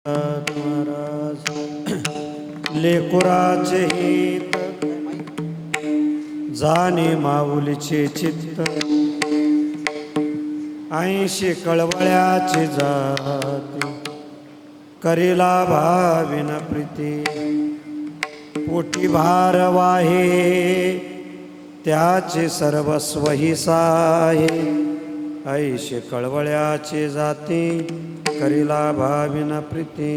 महाराज लेकुराचे हित जाणे माऊलीचे चित्त 80 कळवळ्याचे जाती करीला भाविन प्रीती पोटी भार वाहे त्याचे सर्वस्व ही साहे 80 कळवळ्याचे जाती करीला भाविन प्रीती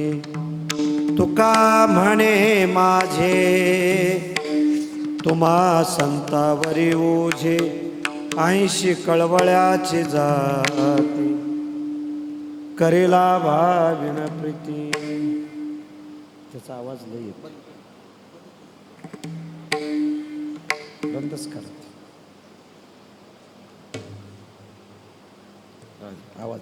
तुका म्हणे माझे तुम्हा संतावरी ओझे 80 कळवळ्याचे जाती करीला भाविन प्रीती. त्याचा आवाज लई येतो, बंदच करा आवाज.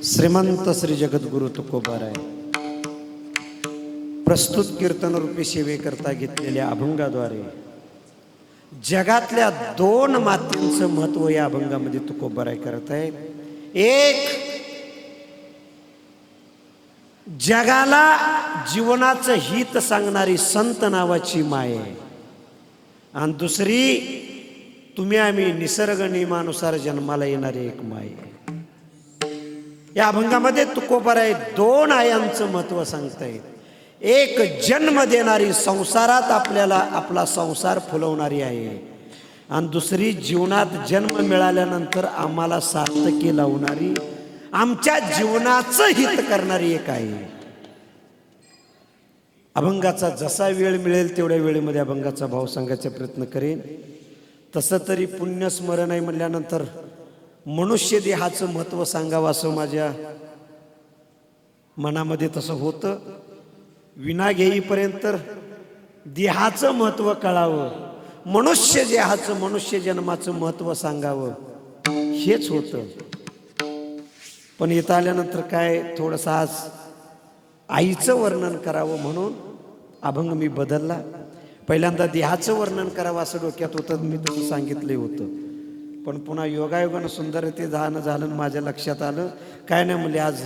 श्रीमंत श्री जगद्गुरु तुकोबाराय प्रस्तुत कीर्तन रूपी सेवेकरता घेतलेल्या अभंगाद्वारे जगातल्या 2 मातींचं महत्व या अभंगामध्ये तुकोबाराय करत आहे. एक, जगाला जीवनाचं हित सांगणारी संत नावाची माय आहे आणि दुसरी, तुम्ही आम्ही निसर्ग नियमानुसार जन्माला येणारी एक माय आहे. या अभंगामध्ये तुकोबाराय 2 आयांचं महत्व सांगतायत. एक, जन्म देणारी, संसारात आपल्याला आपला संसार फुलवणारी आहे आणि दुसरी, जीवनात जन्म मिळाल्यानंतर आम्हाला सार्थकी लावणारी, आमच्या जीवनाचं हित करणारी एक आहे. अभंगाचा जसा वेळ मिळेल तेवढ्या वेळेमध्ये अभंगाचा भाव सांगायचा प्रयत्न करेन. तसं तरी पुण्यस्मरण आहे म्हणल्यानंतर मनुष्य देहाचं महत्व सांगावं असं माझ्या मनामध्ये तसं होतं. विना घेईपर्यंत देहाचं महत्व कळावं, मनुष्य देहाचं, मनुष्य जन्माचं महत्व सांगावं हेच होतं. पण इथं आल्यानंतर काय थोडंसं आज आईचं वर्णन करावं म्हणून अभंग मी बदलला. पहिल्यांदा देहाचं वर्णन करावं असं डोक्यात होतं, मी तसं सांगितलं होतं. पण पुन्हा योगायोगानं सुंदर ते झालं माझ्या लक्षात आलं काय नाही म्हणजे आज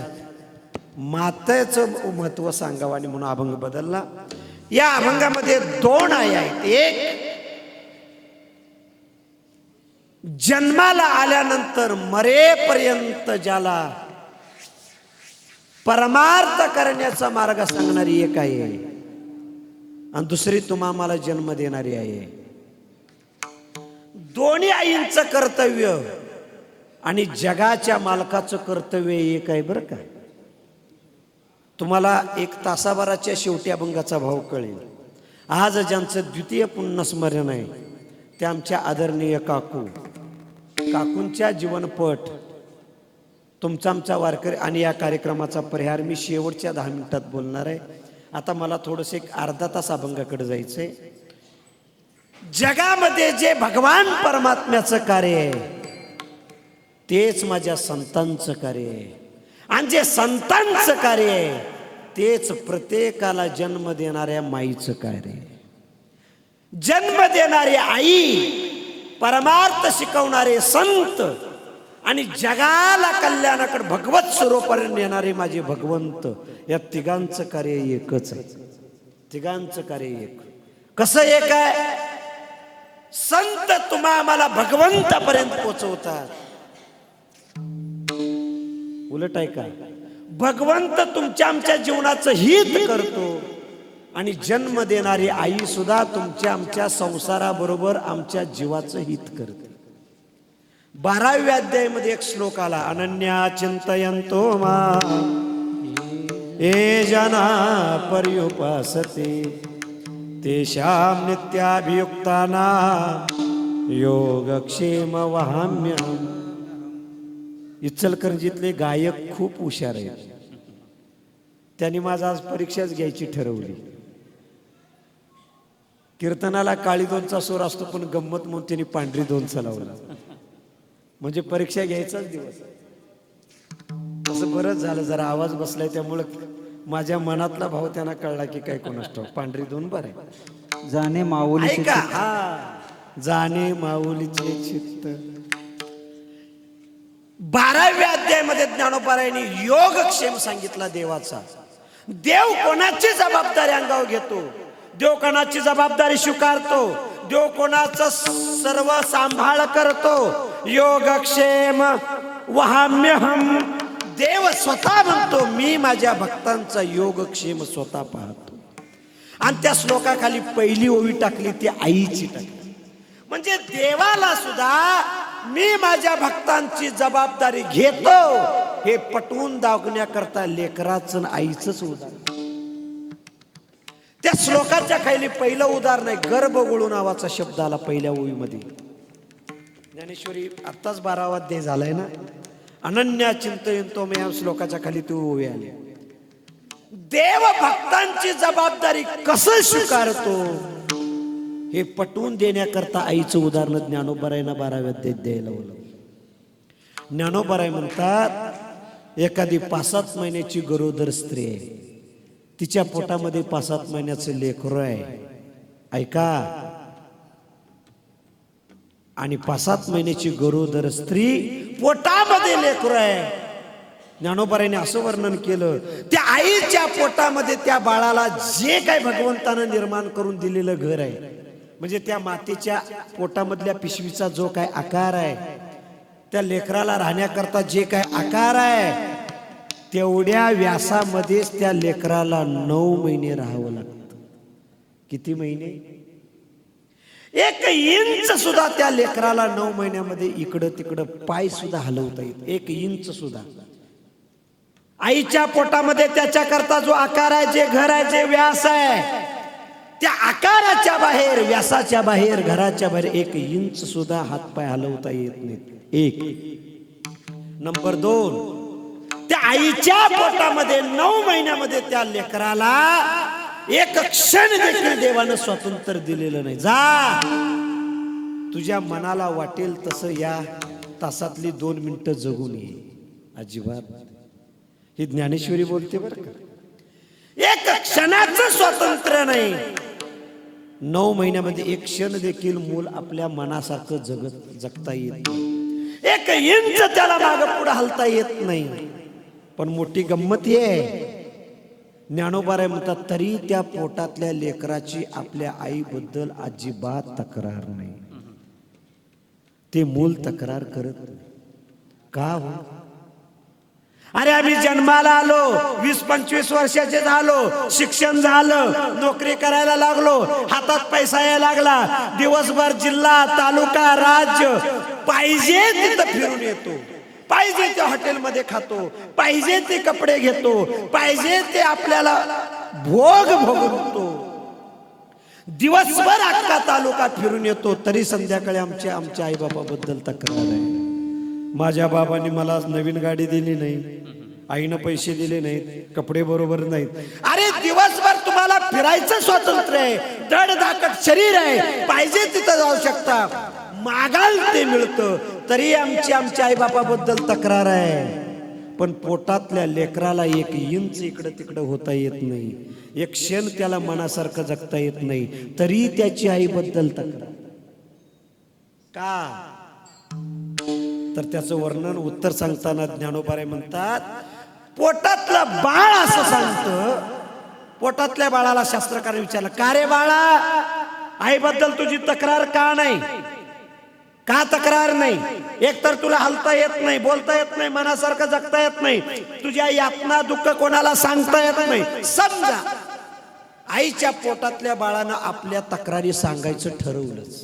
मातेचं महत्व सांगावं आणि म्हणून अभंग बदलला. या अभंगामध्ये 2 आया आहेत. एक, जन्माला आल्यानंतर मरेपर्यंत ज्याला परमार्थ करण्याचा मार्ग सांगणारी एक आहे आणि दुसरी तुम्हा मला जन्म देणारी आहे. दोन्ही आईंचं कर्तव्य आणि जगाच्या मालकाचं कर्तव्य एक आहे बरं का. तुम्हाला 1 तासाभराच्या शेवटी अभंगाचा भाव कळेल. आज ज्यांचं द्वितीय पुण्यस्मरण आहे ते आमच्या आदरणीय काकूंच्या जीवनपट तुमचा आमचा वारकरी आणि या कार्यक्रमाचा परिहार मी शेवटच्या 10 मिनिटात बोलणार आहे. आता मला थोडंसं एक अर्धा तास अभंगाकडे जायचंय. जगामध्ये जे भगवान परमात्म्याचं कार्य आहे तेच माझ्या संतांचं कार्य आहे आणि जे संतांचं कार्य आहे तेच प्रत्येकाला जन्म देणाऱ्या माईचं कार्य आहे. जन्म देणारी आई, परमार्थ शिकवणारे संत आणि जगाला कल्याणाकडे भगवत स्वरूपाने नेणारे माझे भगवंत, या तिघांचं कार्य एकच आहे. तिघांचं कार्य एक. कसं एक आहे? संत तुम्हा आम्हाला भगवंतापर्यंत पोचवतात. उलट आहे का? भगवंत तुमच्या आमच्या जीवनाचं हित करतो आणि जन्म देणारी आई सुद्धा तुमच्या आमच्या संसाराबरोबर आमच्या जीवाचं हित करते. 12व्या अध्यायामध्ये एक श्लोक आला, अनन्या चिंतयन्तो मां ये जना पर्युपासते तेषां नित्याभियुक्तानां योगक्षेम वहाम्यहम्. इचलकरंजीतले गायक खूप हुशार आहेत. त्यांनी माझा आज परीक्षाच घ्यायची ठरवली. कीर्तनाला काळी 2चा सूर असतो पण गंमत म्हणून त्यांनी पांढरी 2चा लावला. म्हणजे परीक्षा घ्यायचाच दिवस. असं बरंच झालं, जरा आवाज बसलाय त्यामुळं माझ्या मनातला भाव त्यांना कळला की काय कोण असतो. पांढरी 2 बरं आहे. जाणे माऊली ऐका, हा जाणे माऊलीचे चित्त. 12व्या अध्यायामध्ये ज्ञानोबारायांनी योगक्षेम सांगितला देवाचा. देव कोणाची जबाबदारी अंगावर घेतो, देव कोणाची जबाबदारी स्वीकारतो, देव कोणाचं सर्व सांभाळ करतो. योगक्षेम वहाम्यहम. देव स्वतः म्हणतो मी माझ्या भक्तांचा योगक्षेम स्वतः पाहतो. आणि त्या श्लोकाखाली पहिली ओवी टाकली ती आईची टाकली. म्हणजे देवाला सुद्धा मी माझ्या भक्तांची जबाबदारी घेतो हे पटवून दाखवण्याकरता लेकराचं आईचंच उदाहरण. त्या श्लोकाच्या खाली पहिलं उदाहरण आहे गर्भगुळू नावाचा शब्द आला पहिल्या ओवीमध्ये. ज्ञानेश्वरी आत्ताच 12वा अध्याय झालाय ना. अनन्या चिंतयंतो मे या श्लोकाच्या खाली ती ओवी आली. देव भक्तांची जबाबदारी कसं स्वीकारतो हे पटवून देण्याकरता आईचं उदाहरण ज्ञानोबारायांना 12व्या अध्यायात द्यायला लावलं. ज्ञानोबाराय म्हणतात एखादी 5-7 महिन्याची गरोदर स्त्री आहे, तिच्या पोटामध्ये 5-7 महिन्याचं लेकरू आहे, ऐका. आणि 5-7 महिन्याची गरोदर स्त्री पोटामध्ये लेकरू आहे. ज्ञानोबारायांनी असं वर्णन केलं त्या आईच्या पोटामध्ये त्या बाळाला जे काही भगवंतानं निर्माण करून दिलेलं घर आहे, म्हणजे त्या मातेच्या पोटामधल्या पिशवीचा जो काय आकार आहे, त्या लेकराला राहण्याकरता जे काय आकार आहे, तेवढ्या व्यासामध्येच त्या लेकराला 9 महिने राहावं लागतं. किती महिने? 1 इंच सुद्धा त्या लेकराला 9 महिन्यामध्ये इकडं तिकडं पाय सुद्धा हलवता येत. 1 इंच सुद्धा. आईच्या पोटामध्ये त्याच्याकरता जो आकार आहे, जे घर आहे, जे व्यास आहे, त्या आकाराच्या बाहेर, व्यासाच्या बाहेर, घराच्या बाहेर 1 इंच सुद्धा हातपाय हलवता येत नाहीत. 1. नंबर 2, त्या आईच्या पोटामध्ये 9 महिन्यामध्ये त्या लेकराला 1 क्षण देखील देवानं स्वातंत्र्य दिलेलं नाही. जा तुझ्या मनाला वाटेल तसं या तासातली 2 मिनिटं जगून ये. अजिबात. ही ज्ञानेश्वरी बोलते बरं का. 1 क्षणाचं स्वातंत्र्य नाही. 9 महिन्यामध्ये 1 क्षण देखील मूल आपल्या मनासारखं जगता येत नाही. 1 इंच त्याला मागं पुढे हलता येत नाही. पण मोठी गंमत ही आहे, ज्ञानोबाराय म्हणतात तरी त्या पोटातल्या लेकराची आपल्या आईबद्दल अजिबात तक्रार नाही. ते मूल तक्रार करत नाही. का हो? अरे आम्ही जन्माला आलो, 20-25 वर्षाचे झालो, शिक्षण झालं, नोकरी करायला लागलो, हातात पैसा यायला लागला, दिवसभर जिल्हा, तालुका, राज्य पाहिजे तिथं फिरून येतो, पाहिजे त्या हॉटेलमध्ये खातो, पाहिजे ते कपडे घेतो, पाहिजे ते आपल्याला भोग भोगवतो. दिवसभर अख्खा तालुका फिरून येतो, तरी संध्याकाळी आमच्या आई बाबाबद्दल तक्रार आहे. माझ्या बाबांनी मला नवीन गाडी दिली नाही, आईनं पैसे दिले नाहीत, कपडे बरोबर नाहीत. अरे दिवसभर तुम्हाला फिरायचं स्वातंत्र्य आहे, धडधाकट शरीर आहे, पाहिजे तिथं जाऊ शकता, मागाल ते मिळतं, तरी आमच्या आई बापाबद्दल तक्रार आहे. पण पोटातल्या लेकराला 1 इंच इकडं तिकडं होता येत नाही, 1 क्षण त्याला मनासारखं जगता येत नाही, तरी त्याची आईबद्दल तक्रार. का? तर त्याचं वर्णन उत्तर सांगताना ज्ञानोबाराय म्हणतात पोटातलं बाळ असं सांगतं. पोटातल्या बाळाला शास्त्रकारांनी विचारलं का रे बाळा, आईबद्दल तुझी तक्रार का नाही? का तक्रार नाही? एकतर तुला हलता येत नाही, बोलता येत नाही, मनासारखं जगता येत नाही, तुझ्या यातना दुःख कोणाला सांगता येत नाही. समजा आईच्या पोटातल्या बाळानं आपल्या तक्रारी सांगायचं ठरवलंच,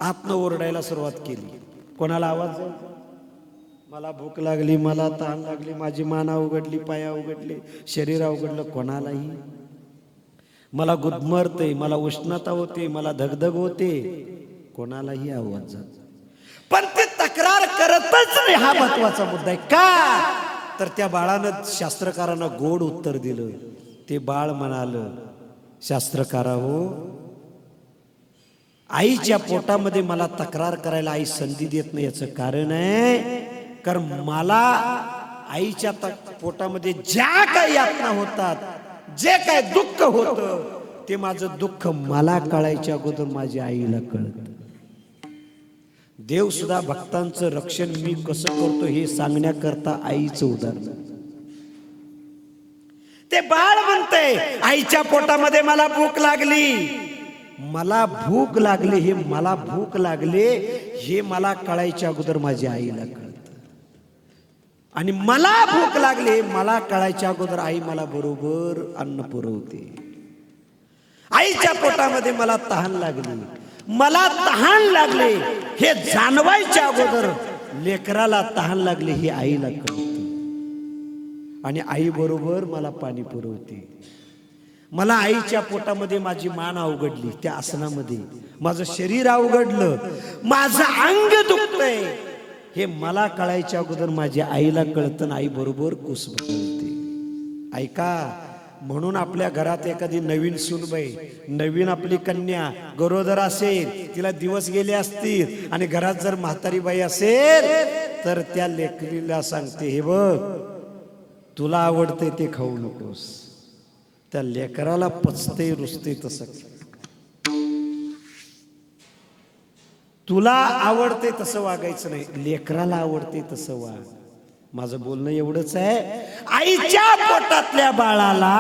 आतनं ओरडायला सुरुवात केली. कोणाला आवाज जाईल? मला भूक लागली, मला तहान लागली, माझी माना उघडली, पाया उघडले, शरीर उघडलं, कोणालाही. मला गुदमरते, मला उष्णता होते, मला धगधग होते, कोणालाही आवाज जात. पण ते तक्रार करतच नाही, हा महत्वाचा मुद्दा आहे. का? तर त्या बाळानं शास्त्रकारांना गोड उत्तर दिलं. ते बाळ म्हणालं शास्त्रकारा हो, आईच्या पोटामध्ये मला तक्रार करायला आई संधी देत नाही, याचं कारण आहे कारण मला आईच्या पोटामध्ये ज्या काही यातना होतात, जे काय दुःख होतं, ते माझं दुःख मला कळायच्या अगोदर माझ्या आईला कळत. देव सुद्धा भक्तांचं रक्षण मी कसं करतो हे सांगण्याकरता आईचं उदाहरण. ते बाळ म्हणतंय आईच्या पोटामध्ये मला भूक लागली, मला भूक लागली, हे मला भूक लागले हे मला कळायच्या अगोदर माझ्या आईला कळतं. आणि मला भूक लागली मला कळायच्या अगोदर आई मला बरोबर अन्न पुरवते. आईच्या पोटामध्ये मला तहान लागली, मला तहान लागले हे जाणवायच्या अगोदर लेकराला तहान लागली हे आईला कळतं. आणि आई बरोबर मला पाणी पुरवते. मला आईच्या पोटामध्ये माझी मान अवघडली, त्या आसनामध्ये माझं शरीर अवघडलं, माझं अंग दुखतंय हे मला कळायच्या अगोदर माझ्या आईला कळतं. आई बरोबर कुस बदलते. ऐका, म्हणून आपल्या घरात एखादी नवीन सूनबाई, नवीन आपली कन्या गरोदर असेल, तिला दिवस गेले असतील आणि घरात जर म्हातारी बाई असेल तर त्या लेकरीला सांगते, हे बघ तुला आवडते ते खाऊ नकोस. त्या लेकराला पचते रुसते तसं. तुला आवडते तसं वागायचं नाही, लेकराला आवडते तसं वाग. माझं बोलणं एवढंच आहे. आईच्या पोटातल्या बाळाला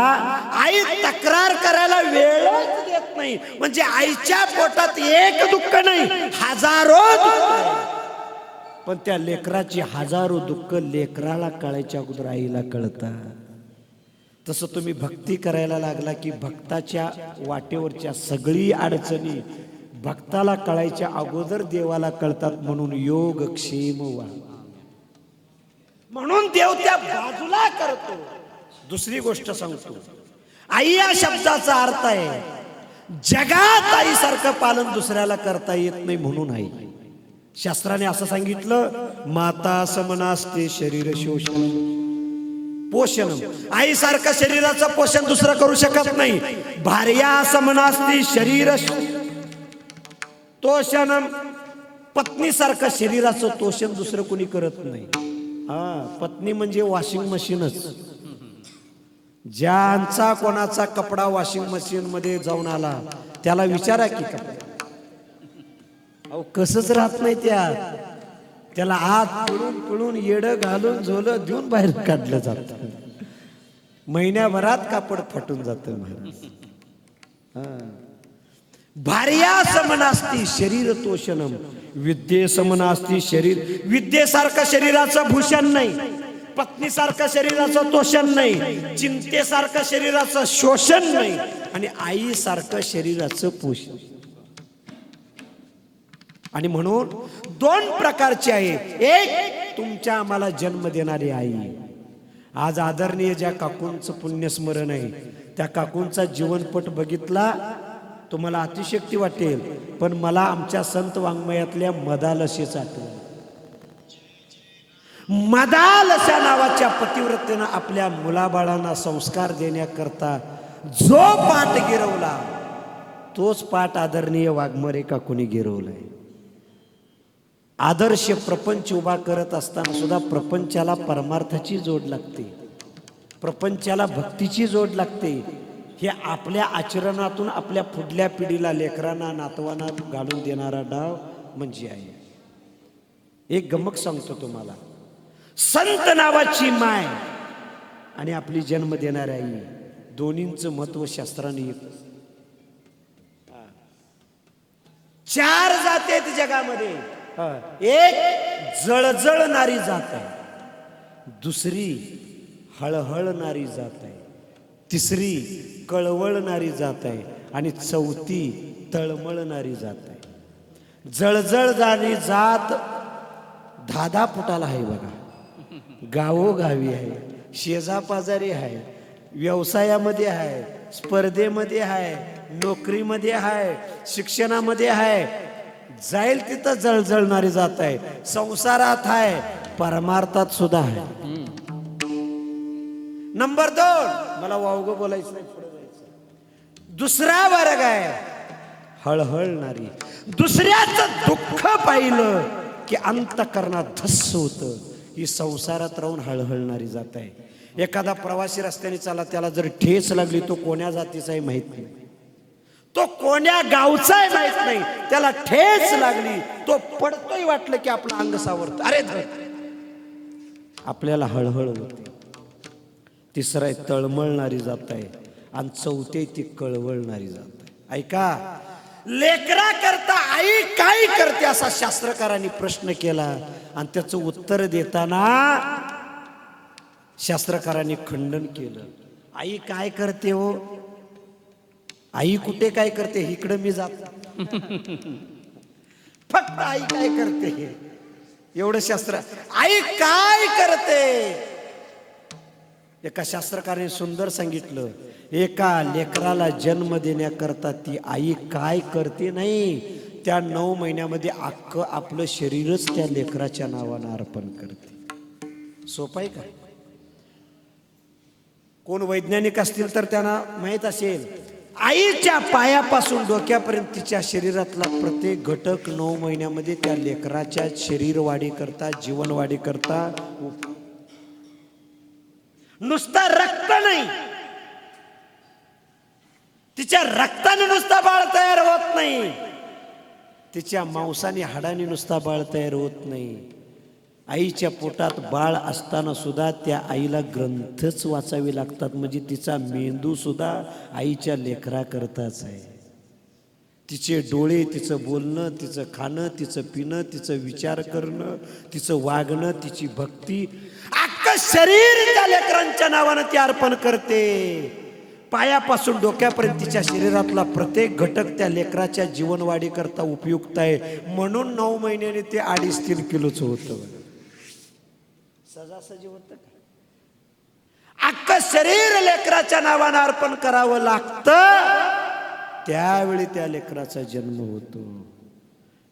आई तक्रार करायला वेळच देत नाही. म्हणजे आईच्या पोटात एक दुःख नाही, हजारो दुःख आहे. पण त्या लेकराची हजारो दुःख लेकराला कळायच्या अगोदर आईला कळतात. तसं तुम्ही भक्ती करायला लागला की भक्ताच्या वाटेवरच्या सगळी अडचणी भक्ताला कळायच्या अगोदर देवाला कळतात. म्हणून योग क्षेम वा, म्हणून देव त्या बाजूला करतो. दुसरी गोष्ट सांगतो, आई या शब्दाचा अर्थ आहे जगात आईसारखं पालन दुसऱ्याला करता येत नाही म्हणून आई. शास्त्राने असं सांगितलं, माता समनास्ते शरीर शोषण पोषण. आईसारखं शरीराचं पोषण दुसरं करू शकत नाही. भार्या समनास्ते शरीर तोषण, पत्नीसारखं शरीराचं तोषण दुसरं कोणी करत नाही. पत्नी म्हणजे वॉशिंग मशीनच. ज्यांचा कोणाचा कपडा वॉशिंग मशीन मध्ये जाऊन आला त्याला विचारा की अहो कसंच राहत नाही त्याला आत पिळून पिळून येडं घालून झोलं देऊन बाहेर काढलं जातं. महिन्याभरात कापड फाटून जातं महाराज. भार्या समनास्ती शरीर तोषणम, विद्ये समनास्ती शरीर. विद्येसारखं शरीराचं भूषण नाही, पत्नीसारखं शरीराचं तोषण नाही, चिंतेसारखं शरीराचं शोषण नाही, आणि आईसारखं शरीराचं पोषण. आणि म्हणून दोन प्रकारचे आहे. एक तुमच्या आम्हाला जन्म देणारी आई. आज आदरणीय ज्या काकूंचं पुण्यस्मरण आहे त्या काकूंचा जीवनपट बघितला तुम्हाला अतिशक्ती वाटेल, पण मला आमच्या संत वाङ्मयातल्या मदालसेचा आठवण. मदालसा नावाच्या पतिव्रतेनं आपल्या मुलाबाळांना संस्कार देण्याकरता जो पाठ गिरवला तोच पाठ आदरणीय वाघमारे काकूंनी गिरवलाय. आदर्श प्रपंच उभा करत असताना सुद्धा प्रपंचाला परमार्थाची जोड लागते, प्रपंचाला भक्तीची जोड लागते. हे आपल्या आचरणातून आपल्या पुढल्या पिढीला, लेकरांना, नातवांना घालून देणारा डाव म्हणजे आहे. एक गमक सांगतो तुम्हाला. संत नावाची माय आणि आपली जन्म देणारी आई दोन्हींचं महत्व शास्त्राने येतं. चार जाती आहेत जगामध्ये. एक जळजळणारी जात आहे, दुसरी हळहळणारी जात आहे, तिसरी कळवळणारी जात आहे, आणि चौथी तळमळणारी जात आहे. जळजळणारी जात 10-10 फुटाला आहे बघा, गावोगावी आहे, शेजापाजारी आहे, व्यवसायामध्ये आहे, स्पर्धेमध्ये आहे, नोकरीमध्ये आहे, शिक्षणामध्ये आहे. जाईल तिथं जळजळणारी जात आहे. संसारात आहे, परमार्थात सुद्धा आहे. नंबर 2, मला वावगं बोलायचं नाही, पुढे जायचं. दुसरा वर्ग आहे हळहळणारी. दुसऱ्याचं दुःख पाहिलं की अंतकरणात धस्स होतं. ही संसारात राहून हळहळणारी जात आहे. एखादा प्रवासी रस्त्याने चालला, त्याला जर ठेच लागली तो कोण्या जातीचा आहे माहित नाही, तो कोण्या गावचा आहे माहित नाही, त्याला ठेच लागली तो पडतोय थोडंही वाटलं की आपलं अंग सावरतं, अरे धर, आपल्याला हळहळ होते. तिसरं आहे तळमळणारी जात आहे, आणि चौथे ती कळवळणारी जात आहे. ऐका, लेकरा करता आई काय करते असा शास्त्रकारांनी प्रश्न केला, आणि त्याचं उत्तर देताना शास्त्रकारांनी खंडन केलं. आई काय करते हो, आई कुठे काय करते इकडं मी जात, फक्त आई काय करते एवढं शास्त्र. आई काय करते, एका शास्त्रकाराने सुंदर सांगितलं, एका लेकराला जन्म देण्याकरता ती आई काय करते नाही, त्या 9 महिन्यामध्ये अख्खं आपलं शरीरच त्या लेकराच्या नावानं अर्पण करते. सोपं आहे का? कोण वैज्ञानिक असतील तर त्यांना माहित असेल, आईच्या पायापासून डोक्यापर्यंत तिच्या शरीरातला प्रत्येक घटक 9 महिन्यामध्ये त्या लेकराच्या शरीर वाढी करता, जीवन वाढी करता. नुसता रक्त नाही, तिच्या रक्ताने नुसता बाळ तयार होत नाही, तिच्या मांसाने हाडाने नुसता बाळ तयार होत नाही. आईच्या पोटात बाळ असताना सुद्धा त्या आईला ग्रंथच वाचावे लागतात, म्हणजे तिचा मेंदू सुद्धा आईच्या लेकरा करताच आहे. तिचे डोळे, तिचं बोलणं, तिचं खाणं, तिचं पिणं, तिचं विचार करणं, तिचं वागणं, तिची भक्ती, अख्खं शरीर त्या लेकरांच्या नावानं ती अर्पण करते. पायापासून डोक्यापर्यंत तिच्या शरीरातला प्रत्येक घटक त्या लेकराच्या जीवनवाढी करता उपयुक्त आहे. म्हणून 9 महिन्याने ते 2.5-3 किलोचं होतं. सजासजी होतं का? अख्खं शरीर लेकराच्या नावानं अर्पण करावं लागतं, त्यावेळी त्या लेकराचा जन्म होतो.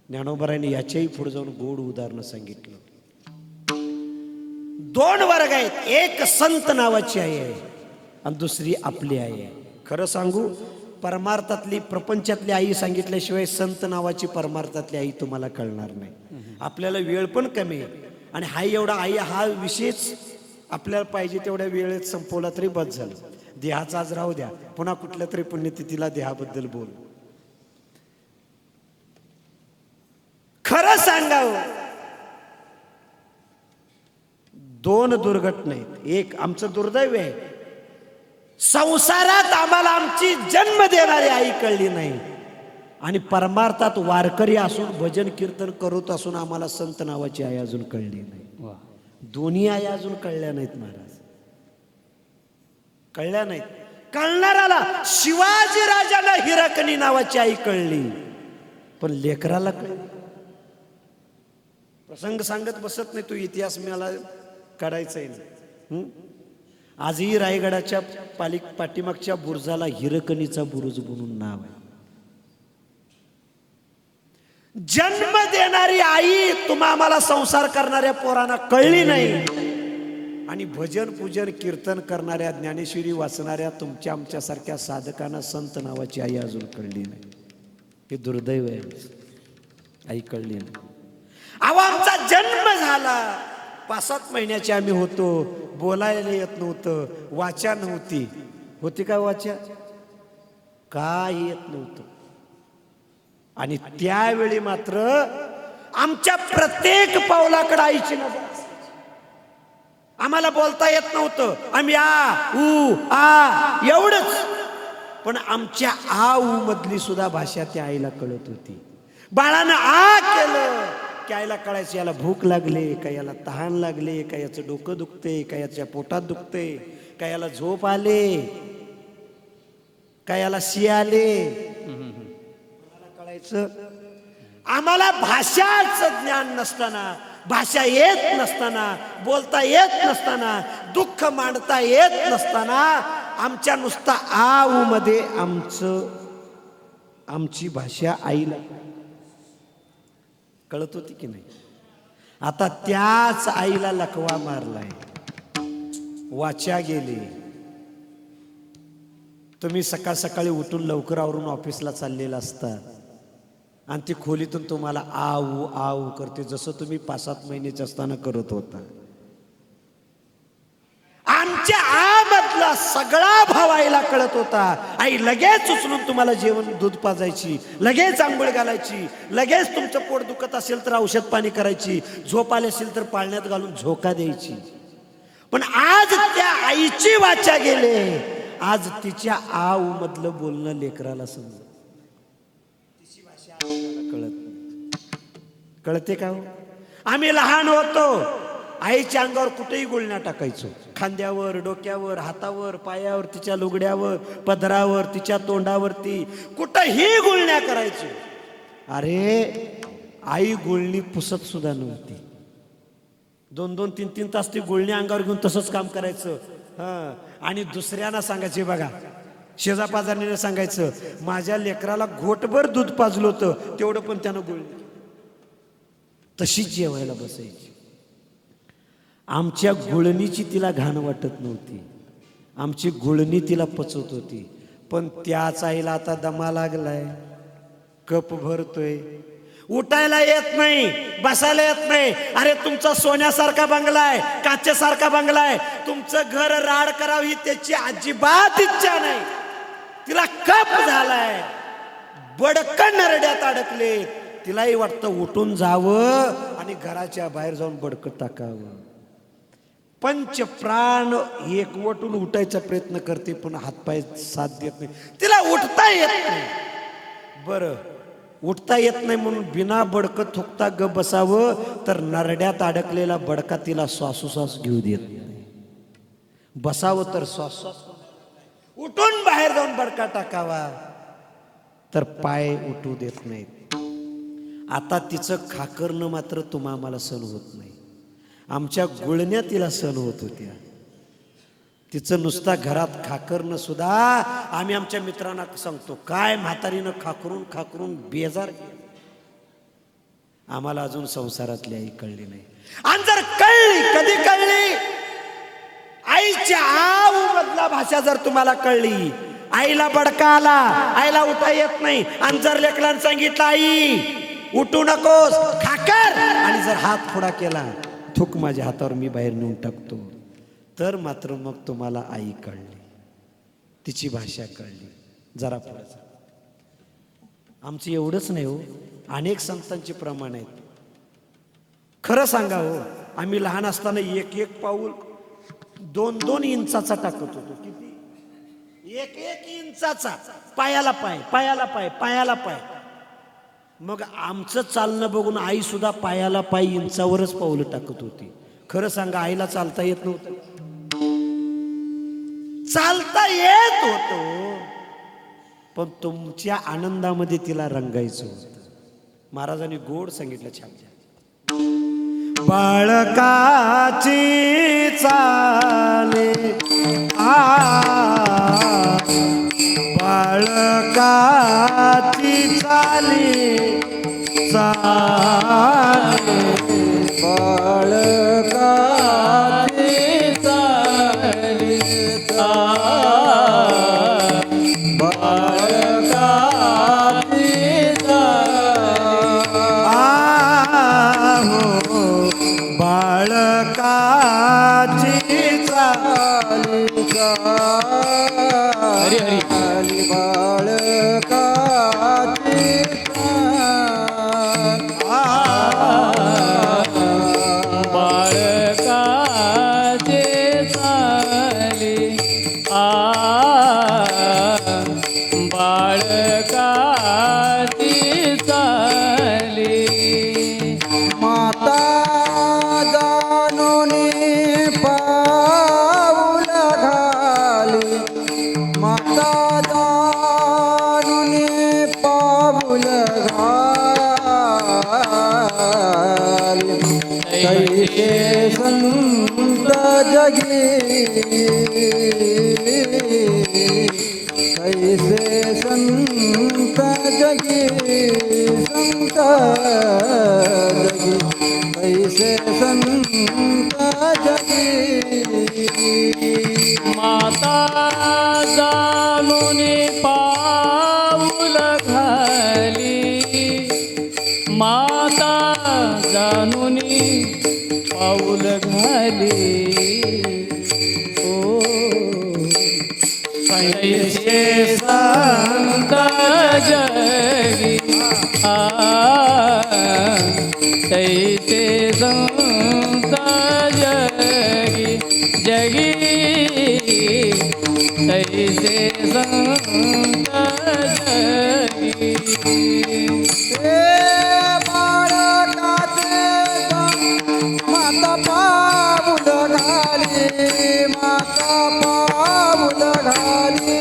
ज्ञानोबारांनी याच्याही पुढे जाऊन गोड उदाहरण सांगितलं. 2 वर्ग आहेत, एक संत नावाची आई आहे आणि दुसरी आपली आई आहे. खरं सांगू, परमार्थातली प्रपंचातली आई सांगितल्याशिवाय संत नावाची परमार्थातली आई तुम्हाला कळणार नाही. आपल्याला वेळ पण कमी आहे, आणि हा एवढा आई हा विशेष आपल्याला पाहिजे तेवढ्या वेळेत संपवला तरी बस झालं. देहाचा आज राहू द्या, पुन्हा कुठल्या तरी पुण्यतिथीला देहाबद्दल बोल. खरं सांगावं, 2 दुर्घटना आहेत. एक आमचं दुर्दैव आहे, संसारात आम्हाला आमची जन्म देणारी आई कळली नाही, आणि परमार्थात वारकरी असून भजन कीर्तन करत असून आम्हाला संत नावाची आई अजून कळली नाही. दोन्ही आई अजून कळल्या नाहीत महाराज, कळल्या नाहीत. कळणाराला शिवाजी राजाला हिरकणी नावाची आई कळली, पण लेकराला कळली. प्रसंग सांगत बसत नाही, तो इतिहास मला काढायचा आहे. आजही रायगडाच्या पाठीमागच्या बुरुजाला हिरकणीचा बुरुज म्हणून नाव आहे. जन्म देणारी आई तुम्हा आम्हाला संसार करणाऱ्या पोरांना कळली नाही, आणि भजन पूजन कीर्तन करणाऱ्या, ज्ञानेश्वरी वाचणाऱ्या तुमच्या आमच्यासारख्या साधकांना संत नावाची आई अजून कळली नाही. हे दुर्दैव आहे, आई कळली नाही. आमचा जन्म झाला, 5-7 महिन्याचे आम्ही होतो, बोलायला येत नव्हतं, वाचा नव्हती. होती का वाचा? काय येत नव्हतं. आणि त्यावेळी मात्र आमच्या प्रत्येक पावलाकडे आईची नजर असायची. आम्हाला बोलता येत नव्हतं, आम्ही आ ऊ आ एवढंच, पण आमच्या आ ऊ मधली सुद्धा भाषा त्या आईला कळत होती. बाळानं आ केलं की आईला कळायचं, याला भूक लागले का, याला तहान लागले का, याचं डोकं दुखते का, याच्या पोटात दुखते का, याला झोप आले का, याला शी आले. आम्हाला भाषाचं ज्ञान नसताना, भाषा येत नसताना, बोलता येत नसताना, दुःख मांडता येत नसताना, आमच्या नुसता आ ऊ मध्ये आमची भाषा आईला कळत होती की नाही. आता त्याच आईला लकवा मारलाय, वाचा गेली. तुम्ही सकाळ सकाळी उठून लवकर आवरून ऑफिसला चाललेला असता, आणि ती खोलीतून तुम्हाला आऊ करते, जसं तुम्ही 5-7 महिन्याचे असताना करत होता. आमच्या आ मधलं तुमचा सगळा भाव आईला कळत होता. आई लगेच उचलून तुम्हाला जेवण दूध पाजायची, लगेच आंघोळ घालायची, लगेच तुमचं पोट दुखत असेल तर औषध पाणी करायची, झोप आली असेल तर पाळण्यात घालून झोका द्यायची. पण आज त्या आईची वाचा गेले, आज तिच्या आऊ मधलं बोलणं लेकराला समजत, तिची भाषा कळत नाही. कळते का हो? आम्ही लहान होतो, आईच्या अंगावर कुठेही गुळण्या टाकायचो, खांद्यावर, डोक्यावर, हातावर, पायावर, तिच्या लुगड्यावर, पदरावर, तिच्या तोंडावरती कुठेही गुळण्या करायचो. अरे आई गुळणी पुसत सुद्धा नव्हती. 2-2, 3-3 तास ती गुळणी अंगावर घेऊन तसंच काम करायचं. आणि दुसऱ्यांना सांगायचे, बघा शेजापाजारीने सांगायचं, माझ्या लेकराला घोटभर दूध पाजलं होतं, तेवढं पण त्यानं गुळणी. तशीच जेवायला बसायची. आमच्या गुळणीची तिला घाण वाटत नव्हती, आमची गुळणी तिला पचवत होती. पण त्याच आईला आता दमा लागलाय, कप भरतोय, उठायला येत नाही, बसायला येत नाही. अरे तुमचा सोन्यासारखा बंगला आहे, काचेसारखा बंगला आहे, तुमचं घर राड करावी त्याची अजिबात इच्छा नाही. तिला कप झालाय, बडकन नरड्यात अडकले. तिलाही वाटतं उठून जावं आणि घराच्या बाहेर जाऊन बडकं टाकावं. पंच प्राण एकवटून उठायचा प्रयत्न करते, पण हातपाय साथ देत नाही, तिला उठता येत नाही. बरं, उठता येत नाही म्हणून बिना बडकं थुकता ग बसावं, तर नरड्यात अडकलेला बडका तिला श्वासोश्वास घेऊ देत नाही. बसावं तर श्वासोश्वास, उठून बाहेर जाऊन बडका टाकावा तर पाय उठू देत नाहीत. आता तिचं खाकरणं मात्र तुम्हा आम्हाला सण होत नाही, आमच्या गुळण्या तिला सण होत होत्या. तिचं नुसता घरात खाकरणं सुद्धा आम्ही आमच्या मित्रांना सांगतो, काय म्हातारीनं खाकरून खाकरून बेजार. आम्हाला अजून संसारातली आई कळली नाही. आणि जर कळली, कधी कळली, आईच्या आऊ मधला भाषा जर तुम्हाला कळली, आईला बडका आला, आईला उठा येत नाही, आणि जर लेकरांना सांगितलं आई उठू नकोस, खाकर, आणि जर हात पुढा केला, थुक माझ्या हातावर, मी बाहेर नेऊन टाकतो, तर मात्र मग तुम्हाला आई कळली, तिची भाषा कळली. जरा पुढे आमचं एवढंच नाही हो, अनेक संतांचे प्रमाण आहेत. खरं सांगा हो, आम्ही लहान असताना 1-1 पाऊल 2-2 इंचाचा टाकत होतो. किती? 1-1 इंचाचा, पायाला पाय, पायाला पाय, पायाला पाय. मग आमचं चालणं बघून आई सुद्धा पायाला पाय इंचावरच पाऊलं टाकत होती. खरं सांगा, आईला चालता येत नव्हतं? चालता येत होतं, पण तुमच्या आनंदामध्ये तिला रंगायचं होतं. महाराजांनी गोड सांगितलं, छान छान. बाळकाची चाले बाळकाची चाले चाले, बाळकाची चाले चाले, बाळकाची बाळकाची चाली चाली, हरी हरी, बाळकाची बाळकाची चाली बाळकाची चाली. माता जाणून पाऊल घाली, माता जाणून पाऊल घाली, कैसे संत जगी, कैसे संत जगी, संत जगी, कैसे संत जगी. माता जाणून पाऊल घाली, माता जाणून पाऊल घाली. ओ तैसे संत जगी तैसे संत जगी जगी तैसे संत जगी बाळकाचे माता पाऊल घाली माता पाऊल घाली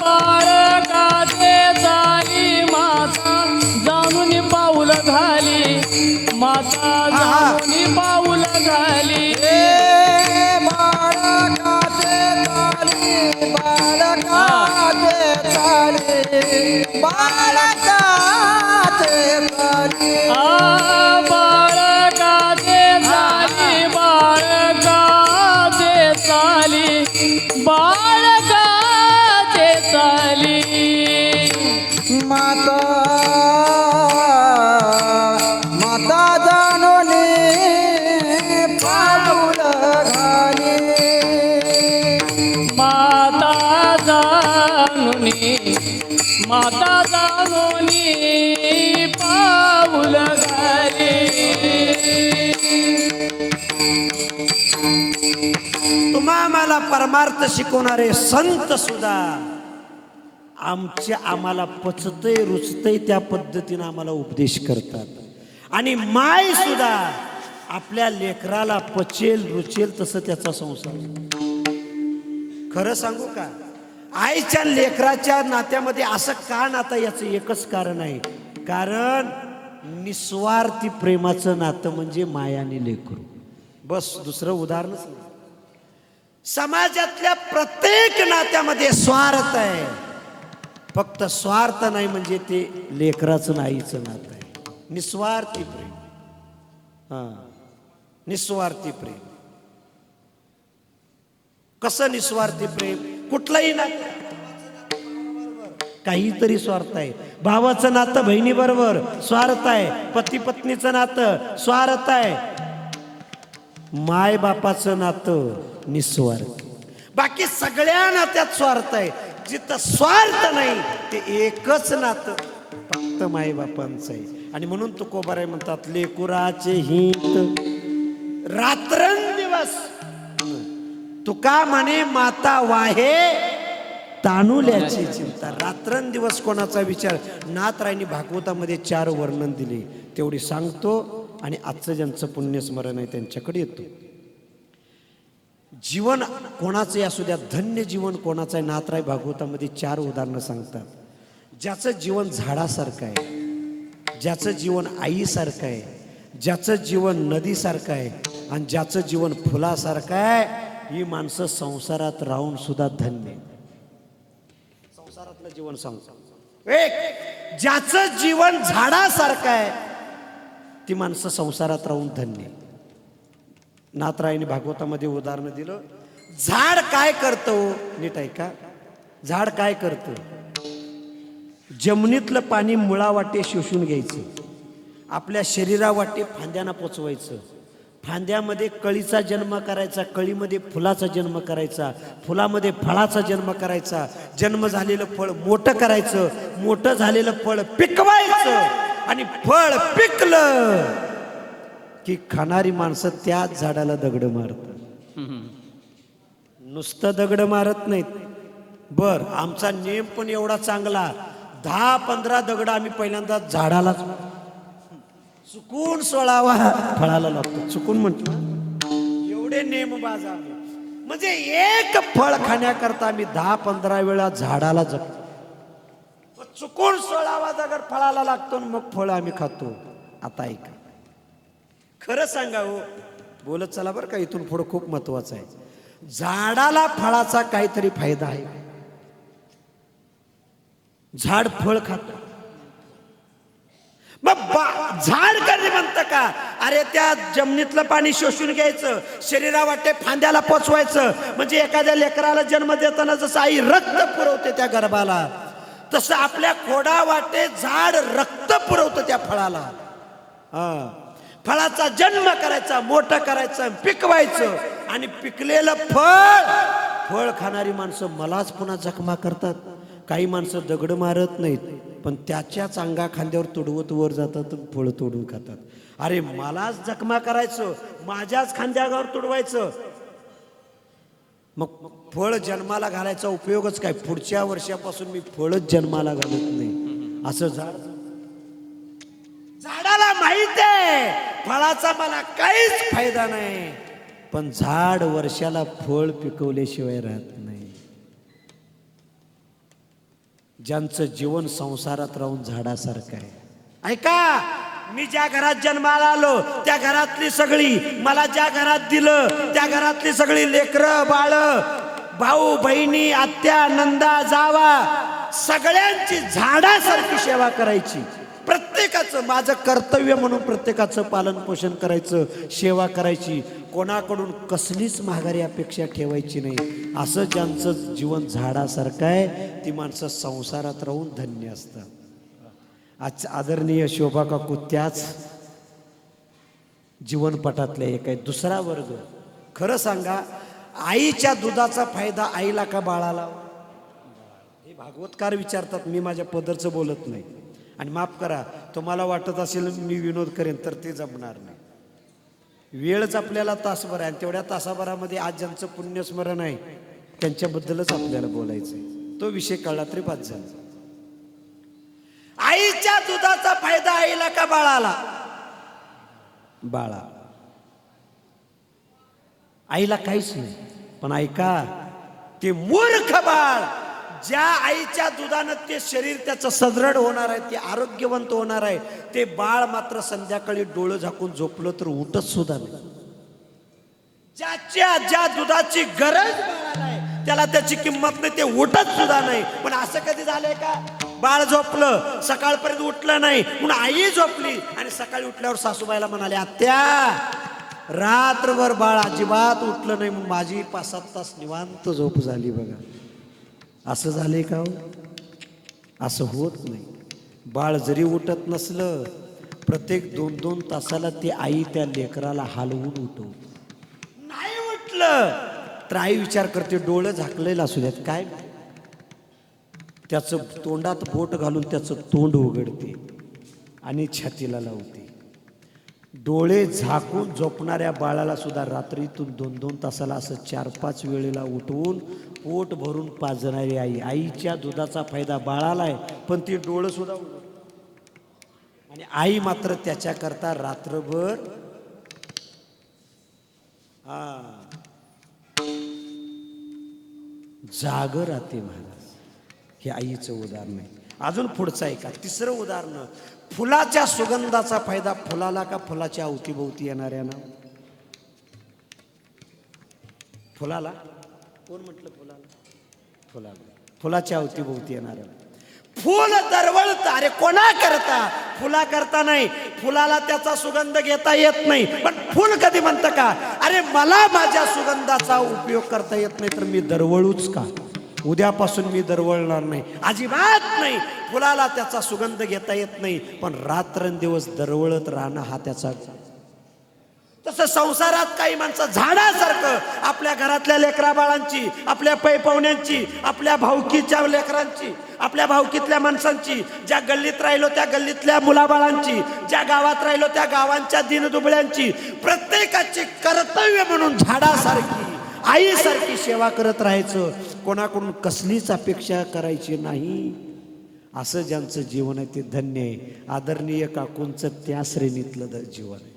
बाळकाचे झाली माता जाणून पाऊल घाली माता जाणून पाऊल घाली बाळकाचे झाली बाळकाचे झाली बाळकाचे झाली बाळकाचे झाली बाळकाचे झाली बाळकाचे झाली माता माता जाणून पाऊल घाली माता जाणून पाऊल घाली तुम्हाला परमार्थ शिकवणारे संत सुद्धा आम्हाला पचतय रुचतय त्या पद्धतीने आम्हाला उपदेश करतात आणि माय सुद्धा आपल्या लेकराला पचेल रुचेल तसं त्याचा संसार. खरं सांगू का, आईच्या लेकराच्या नात्यामध्ये असं का नातं, याचं एकच कारण आहे, कारण निस्वार्थी प्रेमाचं नातं म्हणजे मायाने लेकरू. बस, दुसरं उदाहरणच नाही. समाजातल्या प्रत्येक नात्यामध्ये स्वार्थ आहे, फक्त स्वार्थ नाही म्हणजे ते लेकराचं नाहीचं नातं आहे. निस्वार्थी प्रेम, निस्वार्थी प्रेम. कसं निस्वार्थी प्रेम? कुठलंही नातं काहीतरी स्वार्थ आहे. भावाचं नातं बहिणीबरोबर स्वार्थ आहे, पती पत्नीचं नातं स्वार्थ आहे, माय बापाचं नातं निस्वार्थ. बाकी सगळ्या नात्यात स्वार्थ आहे. जिथं स्वार्थ नाही ते एकच नातं फक्त माय बापांचं आहे. आणि म्हणून तुकोबाराय म्हणतात, लेकुराचे हित रात्रंदिवस तुका म्हणे माता वाहे तानुल्याची चिंता. रात्रंदिवस कोणाचा विचार. नाथरायनी भागवतामध्ये 4 वर्णन दिले, तेवढी सांगतो आणि आजचं ज्यांचं पुण्यस्मरण आहे त्यांच्याकडे येतो. जीवन कोणाचं असू द्या, धन्य जीवन कोणाचं आहे, नाथराय भागवतामध्ये 4 उदाहरणं सांगतात. ज्याचं जीवन झाडासारखं आहे, ज्याचं जीवन आईसारखं आहे, ज्याचं जीवन नदीसारखं आहे आणि ज्याचं जीवन फुलासारखं आहे, ही माणसं संसारात राहून सुद्धा धन्य. संसारातलं जीवन सांगतो. एक, ज्याचं जीवन झाडासारखं आहे ती माणसं संसारात राहून धन्य. नाथरायने भागवतामध्ये उदाहरण दिलं. झाड काय करतं, नीट ऐका, झाड काय करतं? जमिनीतलं पाणी मुळावाटे शोषून घ्यायचं, आपल्या शरीरावाटे फांद्यांना पोचवायचं, फांद्यामध्ये कळीचा जन्म करायचा, कळीमध्ये फुलाचा जन्म करायचा, फुलामध्ये फळाचा जन्म करायचा, जन्म झालेलं फळ मोठं करायचं, मोठं झालेलं फळ पिकवायचं आणि फळ पिकलं की खाणारी माणसं त्याच झाडाला दगड मारतात. नुसतं दगड मारत नाहीत. बर, आमचा नेम पण एवढा चांगला, 10-15 दगड आम्ही पहिल्यांदा झाडाला चुकून सोळावा फळाला लागतो. चुकून म्हणतो, एवढे नेमबाज आम्ही. म्हणजे एक फळ खाण्याकरता आम्ही 10-15 वेळा झाडाला जपतो. चुकून 16वा दगड फळाला लागतो, मग फळ आम्ही खातो. आता ऐका, खरं सांगा हो, बोलत चला बरं का, इथून पुढं खूप महत्वाचं आहे. झाडाला फळाचा काहीतरी फायदा आहे. झाड फळ खात, मग झाड कधी म्हणतं का? अरे त्या जमिनीतलं पाणी शोषून घ्यायचं, शरीरावाटे फांद्याला पोचवायचं. म्हणजे एखाद्या लेकराला जन्म देताना जसं आई रक्त पुरवते त्या गर्भाला, तसं आपल्या खोडावाटे झाड रक्त पुरवतं त्या फळाला. फळाचा जन्म करायचा, मोठं करायचं, पिकवायचं आणि पिकलेलं फळ फळ खाणारी माणसं मलाच पुन्हा जखमा करतात. काही माणसं दगड मारत नाहीत, पण त्याच्याच अंगा खांद्यावर तुडवत वर जातात, फळ तोडून खातात. अरे मलाच जखमा करायचं, माझ्याच खांद्यावर तुडवायचं, मग फळ जन्माला घालायचा उपयोगच काय? पुढच्या वर्षापासून मी फळच जन्माला घालत नाही. असं झाडाला माहित आहे फळाचा मला काहीच फायदा नाही, पण झाड वर्षाला फळ पिकवल्याशिवाय राहत नाही. ज्यांचं जीवन संसारात राहून झाडासारखं आहे. ऐका, मी ज्या घरात जन्माला आलो त्या घरातली सगळी, मला ज्या घरात दिलं त्या घरातली सगळी लेकरं बाळ, भाऊ बहिणी, आत्या नंदा जावा, सगळ्यांची झाडासारखी सेवा करायची. प्रत्येकाचं माझं कर्तव्य म्हणून प्रत्येकाचं पालन पोषण करायचं, सेवा करायची. कोणाकडून कसलीच माघारी अपेक्षा ठेवायची नाही. असं ज्यांचं जीवन झाडासारखं आहे ती माणसं संसारात राहून धन्य असतात. आज आदरणीय शोभा काकू त्याच जीवनपटातले एक आहे. दुसरा वर्ग, खरं सांगा, आईच्या दुधाचा फायदा आईला का बाळाला? हे भागवतकार विचारतात, मी माझ्या पदरचं बोलत नाही. आणि माफ करा, तुम्हाला वाटत असेल मी विनोद करेन तर ते जमणार नाही. वेळच आपल्याला तासभर आहे, आणि तेवढ्या तासाभरामध्ये आज ज्यांचं पुण्यस्मरण आहे त्यांच्याबद्दलच आपल्याला बोलायचं आहे. तो विषय कळला तरी पाच झाला. आईच्या दुधाचा फायदा आईला का बाळाला? बाळा. आईला काहीच नाही. पण ऐका, ते मूर्ख बाळ, ज्या आईच्या दुधानं ते शरीर त्याचं सदृढ होणार आहे, ते आरोग्यवंत होणार आहे, ते बाळ मात्र संध्याकाळी डोळं झाकून झोपलं तर उठत सुद्धा नाही. ज्या दुधाची गरज बाळाला आहे त्याला त्याची किंमत नाही, ते उठत सुद्धा नाही. पण असं कधी झालंय का? बाळ झोपलं, सकाळपर्यंत उठलं नाही, म्हणून आई झोपली आणि सकाळी उठल्यावर सासूबाईला म्हणाले, आत्या रात्रभर बाळ अजिबात उठलं नाही, म्हणून माझी 5-7 तास निवांत झोप झाली बघा. असं झालंय का? असं होत नाही. बाळ जरी उठत नसलं, प्रत्येक 2-2 तासाला ती आई त्या लेकराला हलवून उठवते. नाही उठलं तर आई विचार करते, डोळं झाकलेलं असू द्यात काय, त्याचं तोंडात बोट घालून त्याचं तोंड उघडते आणि छातीला लावते. डोळे झाकून झोपणाऱ्या बाळाला सुद्धा रात्रीतून 2-2 तासाला असं 4-5 वेळेला उठवून पोट भरून पाजणारी आई. आईच्या दुधाचा फायदा बाळाला आहे, पण ती डोळं सुद्धा उघडते. आणि आई मात्र त्याच्याकरता रात्रभर जाग राहते महाराज. हे आईचं उदाहरण आहे. अजून पुढचं आहे का? तिसरं उदाहरण, फुलाच्या सुगंधाचा फायदा फुलाला का फुलाच्या अवतीभोवती येणाऱ्यांना? फुलाला. कोण म्हटलं फुलाला? फुलाला, फुलाच्या अवतीभोवती येणाऱ्याला. फुल दरवळत, अरे कोणा करता? फुला करता नाही. फुलाला त्याचा सुगंध घेता येत नाही, पण फुल कधी म्हणतं का, अरे मला माझ्या सुगंधाचा उपयोग करता येत नाही तर मी दरवळूच का? उद्यापासून मी दरवळणार नाही, अजिबात नाही. फुलाला त्याचा सुगंध घेता येत नाही, पण रात्रंदिवस दरवळत राहणं हा त्याचा. तसं संसारात काही माणसं झाडासारखं आपल्या घरातल्या लेकरा बाळांची, आपल्या पै पाहुण्यांची, आपल्या भावकीच्या लेकरांची, आपल्या भावकीतल्या माणसांची, ज्या गल्लीत राहिलो त्या गल्लीतल्या मुलाबाळांची, ज्या गावात राहिलो त्या गावांच्या दिनदुबळ्यांची, प्रत्येकाची कर्तव्य म्हणून झाडासारखी आईसारखी सेवा करत राहायचं. कोणाकडून कसलीच अपेक्षा करायची नाही. असं ज्यांचं जीवन आहे ते धन्य आहे. आदरणीय काकूंचं त्या श्रेणीतलं जीवन आहे.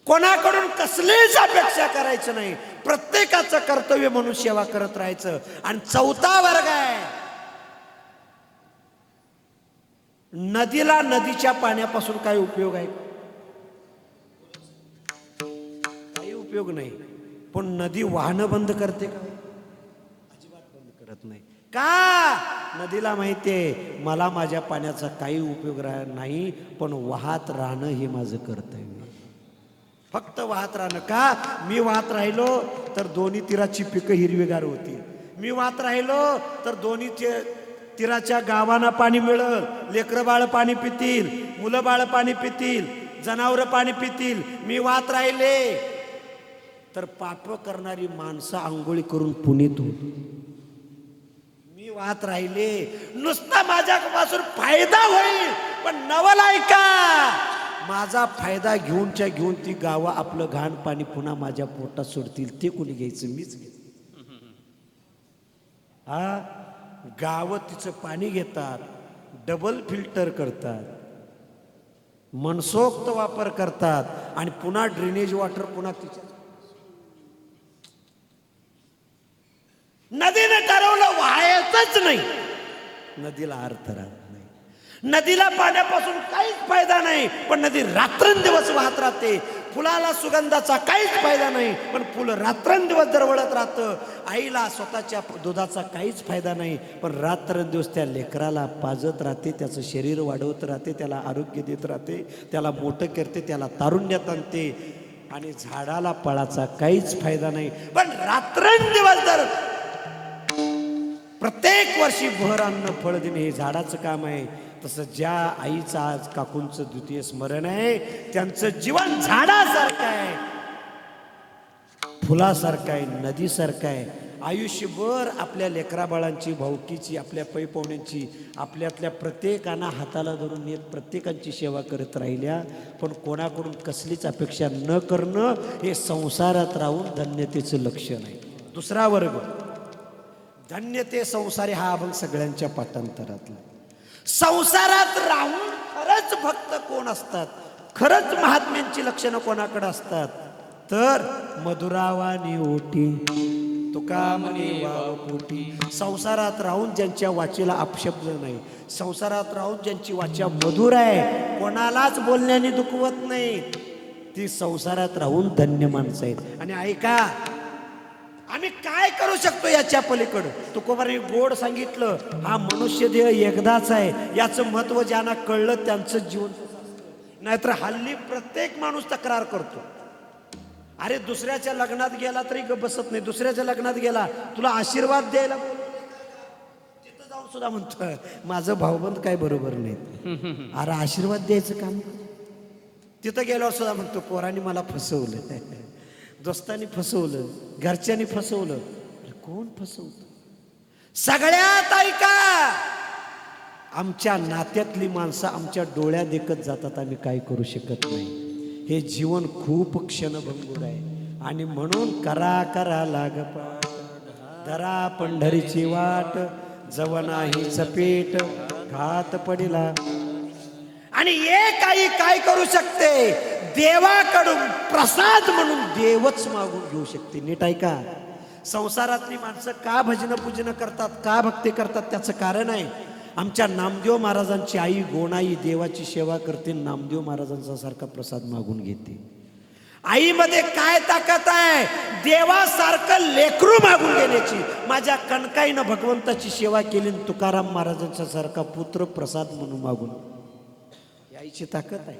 कोणाकडून कसलीच अपेक्षा करायचं नाही, प्रत्येकाचं कर्तव्य म्हणून सेवा करत राहायचं. आणि चौथा वर्ग आहे, नदीला नदीच्या पाण्यापासून काय उपयोग आहे? काही उपयोग नाही. पण नदी वाहनं बंद करते का? अजिबात बंद करत नाही. का? नदीला माहितीये मला माझ्या पाण्याचा काही उपयोग नाही, पण वाहत राहणं हे माझं कर्तव्य. फक्त वाहत राहणं. का? मी वाहत राहिलो तर दोन्ही तीराची पिकं हिरवीगार होती. मी वाहत राहिलो तर दोन्ही तीराच्या गावांना पाणी मिळेल, लेकरं बाळ पाणी पितील, मुलं बाळ पाणी पितील, जनावरं पाणी पितील. मी वाहत राहिले तर पाप करणारी माणसं आंघोळी करून पुनीत होत. मी वाहत राहिले, नुसता माझ्यापासून फायदा होईल, पण नवलायका माझा फायदा घेऊनच्या घेऊन ती गावं आपलं घाण पाणी पुन्हा माझ्या पोटात सोडतील. ते कोणी घ्यायचं? मीच घ्यायचं. हा, गावं तिचं पाणी घेतात, डबल फिल्टर करतात, मनसोक्त वापर करतात आणि पुन्हा ड्रेनेज वॉटर पुन्हा तिच्या. नदीने ठरवलं व्हायचंच नाही, नदीला अर्थ राहत नाही. नदीला पाण्यापासून काहीच फायदा नाही, पण नदी रात्रंदिवस वाहत राहते. फुलाला सुगंधाचा काहीच फायदा नाही, पण फुल रात्रंदिवस दरवळत राहतं. आईला स्वतःच्या दुधाचा काहीच फायदा नाही, पण रात्रंदिवस त्या लेकराला पाजत राहते, त्याचं शरीर वाढवत राहते, त्याला आरोग्य देत राहते, त्याला मोठं करते, त्याला तारुण्यात आणते. आणि झाडाला फळाचा काहीच फायदा नाही, पण रात्रंदिवस जर प्रत्येक वर्षी भर अन्न फळ देणे हे झाडाचं काम आहे. तसं ज्या आईचं आज काकूंचं द्वितीय स्मरण आहे, त्यांचं जीवन झाडासारखं आहे, फुलासारखं आहे, नदीसारखं आहे. आयुष्यभर आपल्या लेकराबाळांची, भाऊकीची, आपल्या पैपावण्यांची, आपल्यातल्या प्रत्येकांना हाताला धरून येत प्रत्येकांची सेवा करत राहिल्या. पण कोणाकडून कसलीच अपेक्षा न करणं हे संसारात राहून धन्यतेचं लक्षण आहे. दुसरा वर्ग धन्यते संसारी हा अभंग सगळ्यांच्या पाठांतरातला. संसारात राहून खरंच भक्त कोण असतात, खरंच महात्म्यांची लक्षणं कोणाकडे असतात, तर मधुरावानी ओटी तुका म्हणे वाव पोटी. संसारात राहून ज्यांच्या वाचेला अपशब्द नाही, संसारात राहून ज्यांची वाचा मधुर आहे, कोणालाच बोलण्याने दुखवत नाही, ती संसारात राहून धन्य माणसं आहेत. आणि ऐका, आम्ही काय करू शकतो याच्या पलीकडं? तुकोबांनी गोड सांगितलं, हा मनुष्य देह एकदाच आहे, याचं महत्व ज्यांना कळलं त्यांचं जीवन. नाहीतर हल्ली प्रत्येक माणूस तक्रार करतो. अरे दुसऱ्याच्या लग्नात गेला तरी बसत नाही, दुसऱ्याच्या लग्नात गेला तुला आशीर्वाद द्यायला तिथं जाऊन सुद्धा म्हणतोय माझं भाऊबंद काय बरोबर नाही. अरे आशीर्वाद द्यायचं काम. तिथं गेल्यावर सुद्धा म्हणतो पोरांनी मला फसवलं, दोस्तांनी फसवलं, घरच्यांनी फसवलं. कोण फसवतं? सगळ्यात ऐका, आमच्या नात्यातली माणसं आमच्या डोळ्यात देखत जातात, आम्ही काय करू शकत नाही. हे जीवन खूप क्षणभंगूर आहे. आणि म्हणून करा करा लाग पाठ, धरा पंढरीची वाट, जव नाही चपेट घात पडिला. आणि एक आई काय करू शकते? देवाकडून प्रसाद म्हणून देवच मागून घेऊ शकते. नीट ऐका, संसारातली माणसं का भजन पूजन करतात, का भक्ती करतात, त्याचं कारण आहे. आमच्या नामदेव महाराजांची आई गोणाई देवाची सेवा करते, नामदेव महाराजांचा सारखा प्रसाद मागून घेते. आईमध्ये काय ताकद आहे? देवासारखं लेकरू मागून घेण्याची. माझ्या कणकाईनं भगवंताची सेवा केली, तुकाराम महाराजांचा सारखा पुत्र प्रसाद म्हणून मागून, आईची ताकद आहे.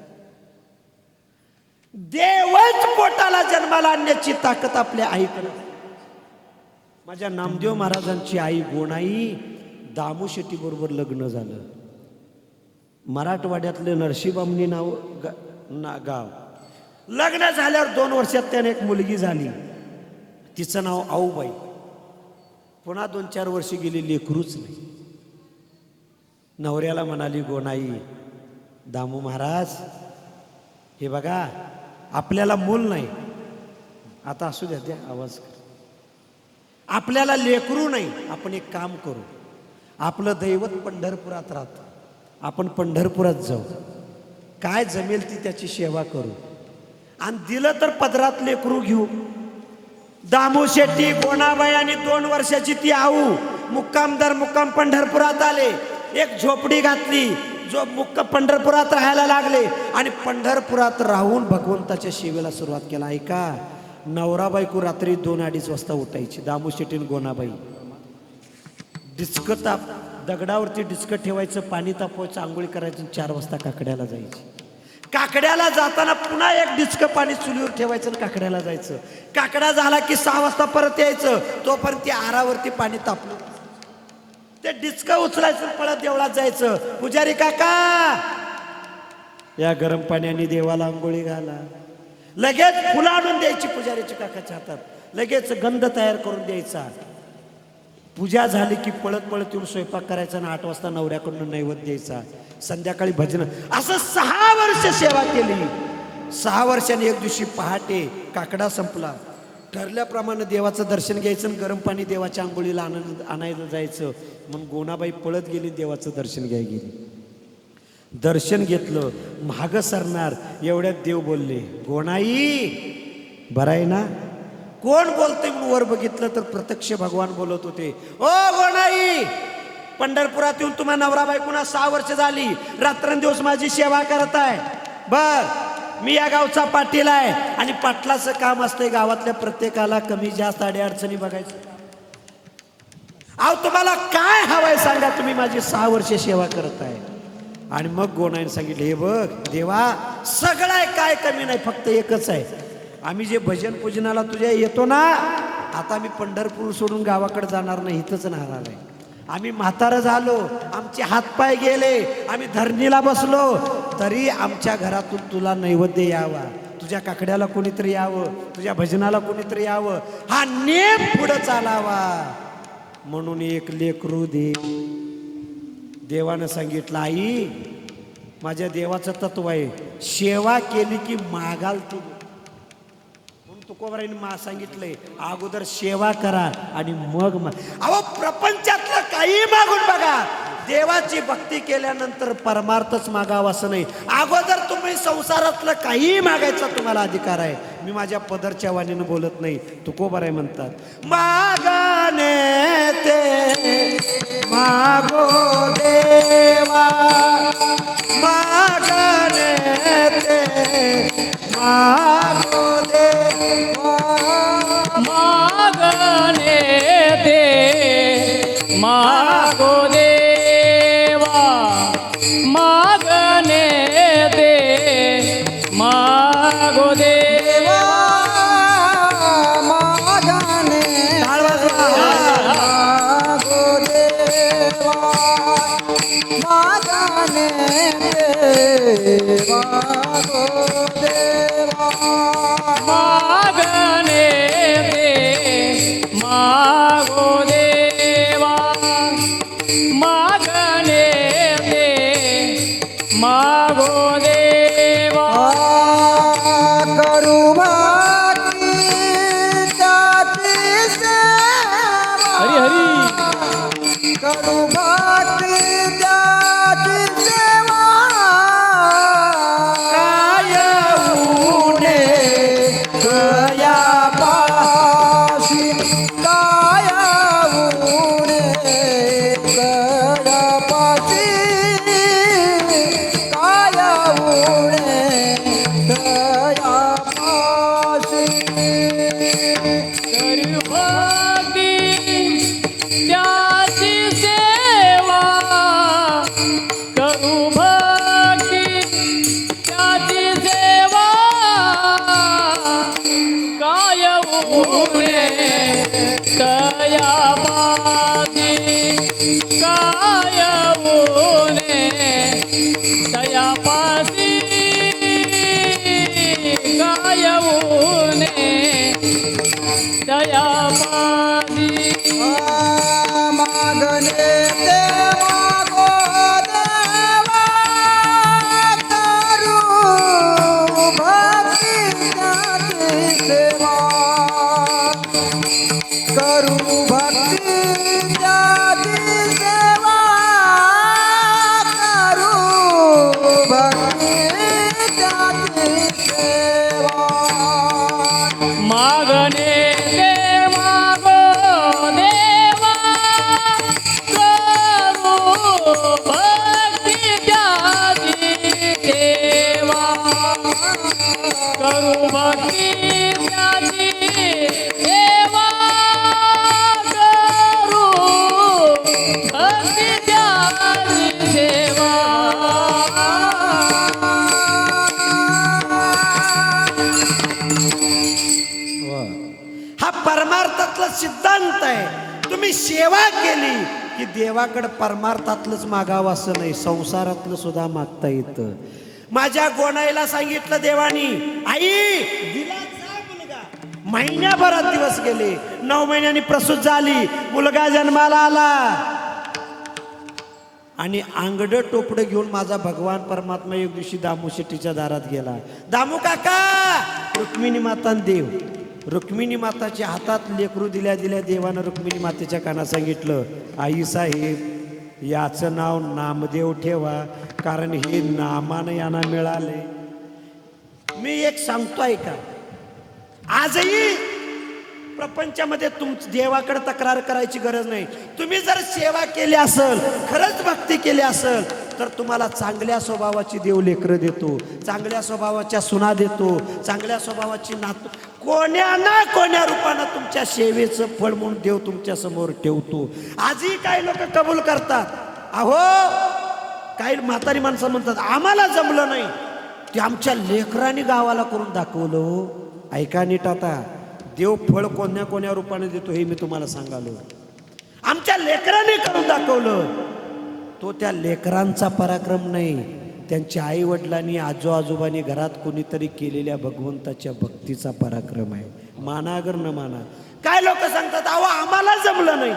देवच पोटाला जन्माला आणण्याची ताकद आपल्या आईकडे. माझ्या नामदेव महाराजांची आई गोणाई दामू शेट्टी बरोबर लग्न झालं. मराठवाड्यातले नरशिबामणी नाव गाव. लग्न झाल्यावर 2 वर्षात त्याने एक मुलगी झाली, तिचं नाव आऊबाई. पुन्हा 2-4 वर्षी गेली, लेकरूच नाही. नवऱ्याला म्हणाली गोणाई, दामू महाराज हे बघा आपल्याला मूल नाही, आता असू द्या, द्या आवाज कर. आपल्याला लेकरू नाही, आपण एक काम करू, आपलं दैवत पंढरपुरात राहतं, आपण पंढरपुरात जाऊ, काय जमेल ती त्याची सेवा करू, आणि दिलं तर पदरात लेकरू घेऊ. दामू शेट्टी, गोणाबाई आणि 2 वर्षाची ती आऊ मुक्काम पंढरपुरात आले. एक झोपडी घातली, जो पंढरपुरात राहायला लागले आणि पंढरपुरात राहून भगवंताच्या सेवेला सुरुवात केला. ऐका, नवरा बायको रात्री 2-2:30 वाजता उठायची. दामू शेट्टी आणि गोणाबाई डिस्क ताप, दगडावरती डिस्क ठेवायचं, पाणी तापवायचं, आंघोळी करायचं, 4 वाजता काकड्याला जायची. काकड्याला जाताना पुन्हा एक डिस्क पाणी चुलीवर ठेवायचं आणि काकड्याला जायचं. काकडा झाला की 6 वाजता परत यायचं, तोपर्यंत आरावरती पाणी तापलं, ते डिस्क उचलायचं, पळत देवळात जायचं. पुजारी काका या गरम पाण्याने देवाला आंघोळी घाला. लगेच फुलं आणून द्यायची पुजारीच्या काकाच्या हातात, लगेच गंध तयार करून द्यायचा. पूजा झाली की पळत पळत येऊन स्वयंपाक करायचा आणि 8 वाजता नवऱ्याकडून नैवेद्य द्यायचा. संध्याकाळी भजन. असं 6 वर्ष सेवा केली. 6 वर्षांनी एक दिवशी पहाटे काकडा संपला. ठरल्याप्रमाणे देवाचं दर्शन घ्यायचं आणि गरम पाणी देवाच्या आंघोळीला आणायला जायचं. म्हणून गोणाबाई पळत गेली, देवाचं दर्शन घ्यायला गेली. दर्शन घेतलं, मागं सरणार एवढ्यात देव बोलले, गोणाई बरं आहे ना? कोण बोलतंय म्हणून वर बघितलं तर प्रत्यक्ष भगवान बोलत होते. ओ गोणाई, पंढरपुरात येऊन तुम्हा नवरा बायकोना 6 वर्ष झाली, रात्रंदिवस माझी सेवा करत आहे. बर, मी या गावचा पाटील आहे आणि पाटलाचं काम असतंय गावातल्या प्रत्येकाला कमी जास्त अडचणी बघायचं. अहो तुम्हाला काय हवंय सांगा, तुम्ही माझी 6 वर्ष सेवा करत आहे. आणि मग गोणाईने सांगितलं, हे बघ देवा, सगळं आहे, काय कमी नाही, फक्त एकच आहे. आम्ही जे भजन पूजनाला तुझ्या येतो ना, आता आम्ही पंढरपूर सोडून गावाकडे जाणार नाही, इथंच राहणार आहे. आम्ही म्हातारं झालो, आमचे हातपाय गेले, आम्ही धरणीला बसलो, तरी आमच्या घरातून तुला नैवेद्य यावा, तुझ्या काकड्याला कोणीतरी यावं, तुझ्या भजनाला कोणीतरी यावं, हा नेम पुढं चालावा. म्हणून एक लेकरू दे. देवानं सांगितलं, आई माझ्या देवाचं तत्व आहे, सेवा केली की मागाल तू. म्हणून तुकोबाराईने सांगितलंय, अगोदर सेवा करा आणि मग अहो प्रपंचातलं काही मागून बघा. देवाची भक्ती केल्यानंतर परमार्थच मागावा असं नाही. अगोदर तुम्ही संसारातलं काही मागायचा तुम्हाला अधिकार आहे. मी माझ्या पदरच्या वाणीनं बोलत नाही, तुकोबाराय म्हणतात, मागणे ते मागो देवा, मागणे ते मागो देवा, मागणे ते मागो देवा, मागणे ते मागो देवा. मागणे मागो देवा, मागणे मागो देवा, मागणे ते मागो देवा, मागणे ते मागो देवा. करू भक्ती त्याची सेवा, हरी हरी. करू भक्ती त्याची सेवा, काय उणे कया पाशी, काय उणे कया पाशी, काय उणे कया पाशी. करू भक्ती त्याची सेवा, करू भक्ती त्याची सेवा, काय उणे तया पाशी, काय उणे तया पाशी, काय उणे तया पाशी. मागणे ते मागो देवा, करू भक्ती त्याची सेवा, करू भक्ती त्याची सेवा, करू भक्ती त्याची सेवा. मागणे ते मागो देवा, करू भक्ती त्याची सेवा, करू भक्ती त्याची सेवा, करू भक्ती त्याची सेवा. हा परमार्थातला सिद्धांत आहे. तुम्ही सेवा केली की देवाकडे परमार्थातलंच मागावं असं नाही, संसारातलं सुद्धा मागता येतं. माझ्या गोणाईला सांगितलं देवानी, आई दिला जा मुलगा. महिन्याभरात दिवस गेले, 9 महिन्यांनी प्रसूत झाली, मुलगा जन्माला आला. आणि आंगड टोपडं घेऊन माझा भगवान परमात्मा एक दिवशी दामू शेट्टीच्या दारात गेला. दामू काका, रुक्मिणी माता देव. रुक्मिणी माताच्या हातात लेकरू दिल्या दिल्या देवानं रुक्मिणी मातेच्या कानात सांगितलं, आई साहेब याचं नाव नामदेव ठेवा, कारण हे नामानं यांना मिळाले. मी एक सांगतोय का, आजही प्रपंचामध्ये देवाकडे तक्रार करायची गरज नाही. तुम्ही जर सेवा केली असेल, खरंच भक्ती केली असेल, तर तुम्हाला चांगल्या स्वभावाची देव लेकरं देतो, चांगल्या स्वभावाच्या सुना देतो, चांगल्या स्वभावाची नातू कोण्या ना कोण्या रूपानं तुमच्या सेवेचं फळ म्हणून देव तुमच्या समोर ठेवतो. आजही काही लोक कबूल करतात. अहो काही म्हातारी माणसं म्हणतात आम्हाला जमलं नाही, ते आमच्या लेकरांनी गावाला करून दाखवलं. ऐका नीट, आता देव फळ कोण्या कोण्या रूपाने देतो हे मी तुम्हाला सांगालो. आमच्या लेकरांनी करून दाखवलं. तो त्या लेकरांचा पराक्रम नाही, त्यांच्या आई वडिलांनी आजोबांनी घरात कोणीतरी केलेल्या भगवंताच्या भक्तीचा पराक्रम आहे. माना अगर न माना. काय लोक सांगतात अहो आम्हाला जमलं नाही,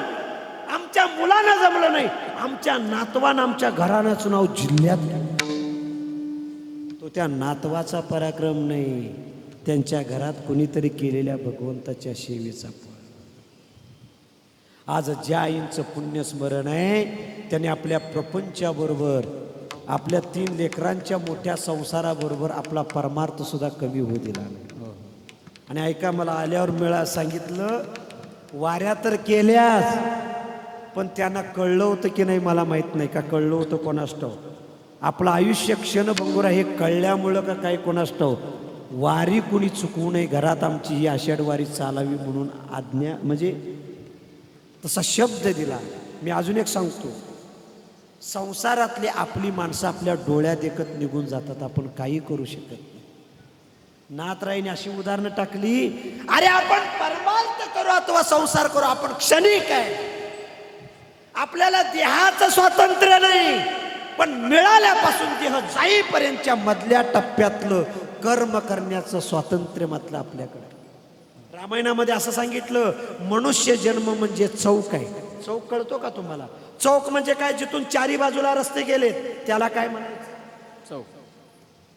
आमच्या मुलांना जमलं नाही, आमच्या नातवानं आमच्या घराण्याचं नाव जिल्ह्यात. तो त्या नातवाचा पराक्रम नाही, त्यांच्या घरात कोणीतरी केलेल्या भगवंताच्या सेवेचा फळ. आज ज्या आईंचं पुण्यस्मरण आहे त्याने आपल्या प्रपंचाबरोबर, आपल्या 3 लेकरांच्या मोठ्या संसाराबरोबर आपला परमार्थ सुद्धा कमी होऊ दिला नाही. आणि ऐका, मला आल्यावर सांगितलं वाऱ्या तर केल्यास, पण त्यांना कळलं होतं की नाही मला माहीत नाही. का कळलं होतं कोणास ठाऊक. आपलं आयुष्य क्षणभंगुर हे कळल्यामुळं का काय कोणास ठाऊक. वारी कुणी चुकवू नये, घरात आमची ही आषाढ वारी चालावी म्हणून आज्ञा, म्हणजे तसा शब्द दिला. मी अजून एक सांगतो, संसारातली आपली माणसं आपल्या डोळ्यात देखत निघून जातात, आपण काही करू शकत नाही. नाथराईने अशी उदाहरणं टाकली, अरे आपण परमार्थ करू अथवा संसार करू, आपण क्षणिक आहे. आपल्याला देहाचं स्वातंत्र्य नाही, पण मिळाल्यापासून देह जाईपर्यंतच्या मधल्या टप्प्यातलं कर्म करण्याचं स्वातंत्र्य मात्र आपल्याकडे. रामायणामध्ये असं सांगितलं, मनुष्य जन्म म्हणजे चौक आहे. चौक कळतो का तुम्हाला? चौक म्हणजे काय? जिथून 4 बाजूला रस्ते गेले त्याला काय म्हणायचं? चौक.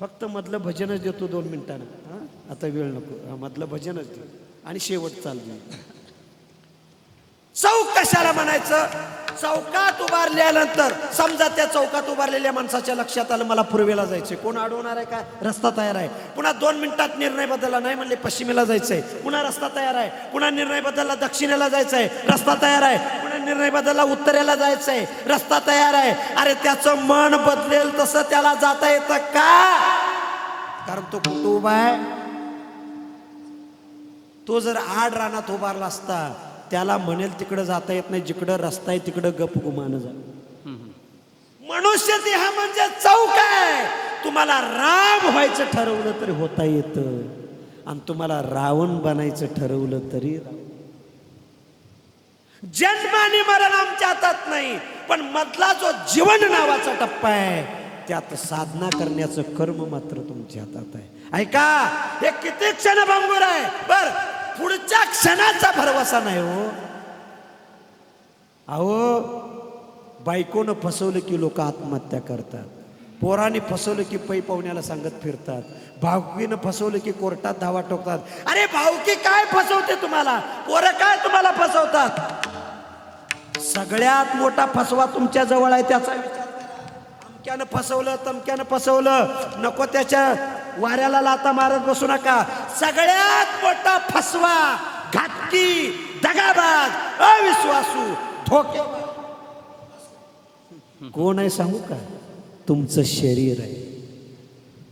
फक्त मधलं भजनच देतो 2 मिनिटांना. आता वेळ नको, मधलं भजनच देतो आणि शेवट चालू. चौक कशाला म्हणायचं? चौकात उभारल्यानंतर समजा त्या चौकात उभारलेल्या माणसाच्या लक्षात आलं मला पूर्वेला जायचंय, कोण अडवणार आहे का? रस्ता तयार आहे. पुन्हा 2 मिनिटात निर्णय बदलला, नाही म्हणले पश्चिमेला जायचंय, पुन्हा रस्ता तयार आहे. पुन्हा निर्णय बदलला दक्षिणेला जायचंय, रस्ता तयार आहे. पुन्हा निर्णय बदलला उत्तरेला जायचंय, रस्ता तयार आहे. अरे त्याचं मन बदलेल तसं त्याला जाता येतं का? कारण तो कुठं उभा आहे? तो जर आड रानात उभारला असता त्याला म्हणेल तिकडं जाता येत नाही, जिकडं रस्ता आहे तिकडं गप गुमान जा. मनुष्य देह म्हणजे चौक आहे. तुम्हाला राम व्हायचं ठरवलं तरी होता येतं, आणि तुम्हाला रावण बनायचं ठरवलं तरी. जन्म आणि मरण आमच्या हातात नाही, पण मधला जो जीवन नावाचा टप्पा आहे त्यात साधना करण्याचं कर्म मात्र तुमच्या हातात आहे. ऐका, हे किती क्षणभंगुर आहे. बर, पुढच्या क्षणाचा भरवसा नाही हो. अहो बायकोनं फसवलं की लोक आत्महत्या करतात, पोराने फसवलं की पै पाहुण्याला सांगत फिरतात, भावकीनं फसवलं की कोर्टात धावा ठोकतात. अरे भावकी काय फसवते तुम्हाला? पोरं काय तुम्हाला फसवतात? सगळ्यात मोठा फसवा तुमच्या जवळ आहे, त्याचा विचार करा. अमक्यानं फसवलं, तमक्यानं फसवलं, नको त्याच्या वाऱ्याला लाता मारत बसू नका. सगळ्यात मोठा फसवा, घातकी, दगाबाज, अविश्वासू, धोकेबाज कोण आहे सांगू का? तुमचं शरीर आहे.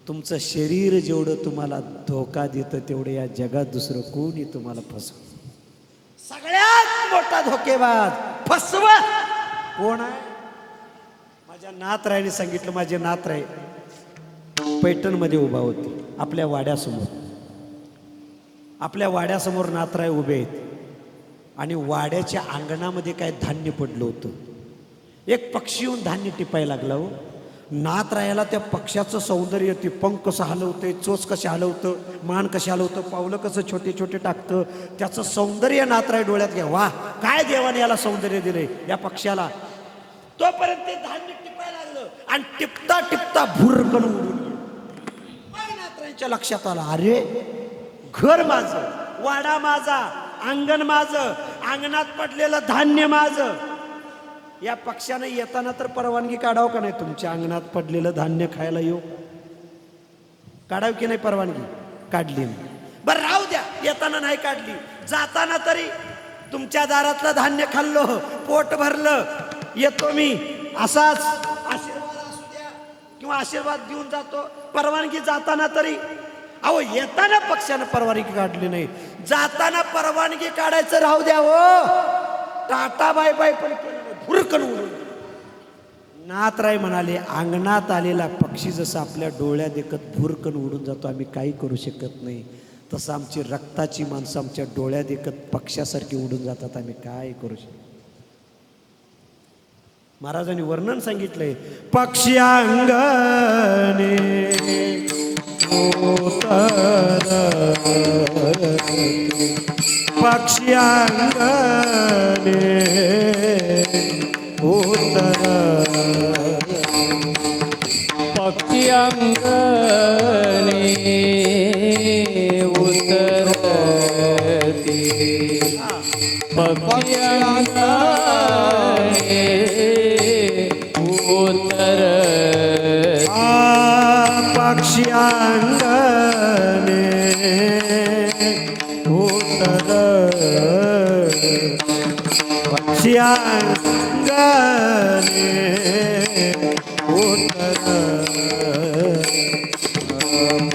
तुमचं शरीर जेवढं तुम्हाला धोका देतं तेवढं या जगात दुसरं कोणी तुम्हाला फसवतं. सगळ्यात मोठा धोकेबाज, फसवा कोण आहे? माझ्या नातराईने सांगितलं. माझे नातराई पैठणमध्ये उभा होती आपल्या वाड्यासमोर. आपल्या वाड्यासमोर नातराई उभे आहेत आणि वाड्याच्या अंगणामध्ये काय धान्य पडलं होतं. एक पक्षी येऊन धान्य टिपायला लागला हो. नात राहायला त्या पक्षाचं सौंदर्य, ती पंख कसं हलवते, चोच कशी हलवतं, मान कशी हलवतं, पावलं कसं छोटे छोटे टाकतं, त्याचं सौंदर्य नातराय डोळ्यात घ्या. वा, काय देवाने याला सौंदर्य दिलंय या पक्षाला. तोपर्यंत ते धान्य टिपायला लागलं आणि टिपता टिपता भुरकन उडून गेलं. मग नातरांच्या लक्षात आलं, अरे घर माझं, वाडा माझा, अंगण माझं, अंगणात पडलेलं धान्य माझं. या पक्षानं येताना तर परवानगी काढावं का नाही, तुमच्या अंगणात पडलेलं धान्य खायला येऊ? काढाव की नाही परवानगी? काढली नाही. बरं राहू द्या, येताना नाही काढली, जाताना तरी तुमच्या दारातलं धान्य खाल्लो, पोट भरलं, येतो मी, असाच आशीर्वाद असू द्या किंवा आशीर्वाद देऊन जातो. परवानगी जाताना तरी. अहो, येताना पक्षानं परवानगी काढली नाही, जाताना परवानगी काढायचं राहू द्या हो, टाटा बाय बाय पण केलं, भुरकन उडून. नाथराय म्हणाले, अंगणात आलेला पक्षी जसं आपल्या डोळ्यात देखत भुरकन उडून जातो, आम्ही काही करू शकत नाही, तसं आमची रक्ताची माणसं आमच्या डोळ्यात देखत पक्षासारखी उडून जातात, आम्ही काय करू शकतो. महाराजांनी वर्णन सांगितलंय, पक्षी अंगणे पक्षी अंगणे उतर, पक्षी अंगणे उतरती, पक्षी अंगणे उतरती, पक्षी अंगणे उतर, पक्षी अंगणे उतर,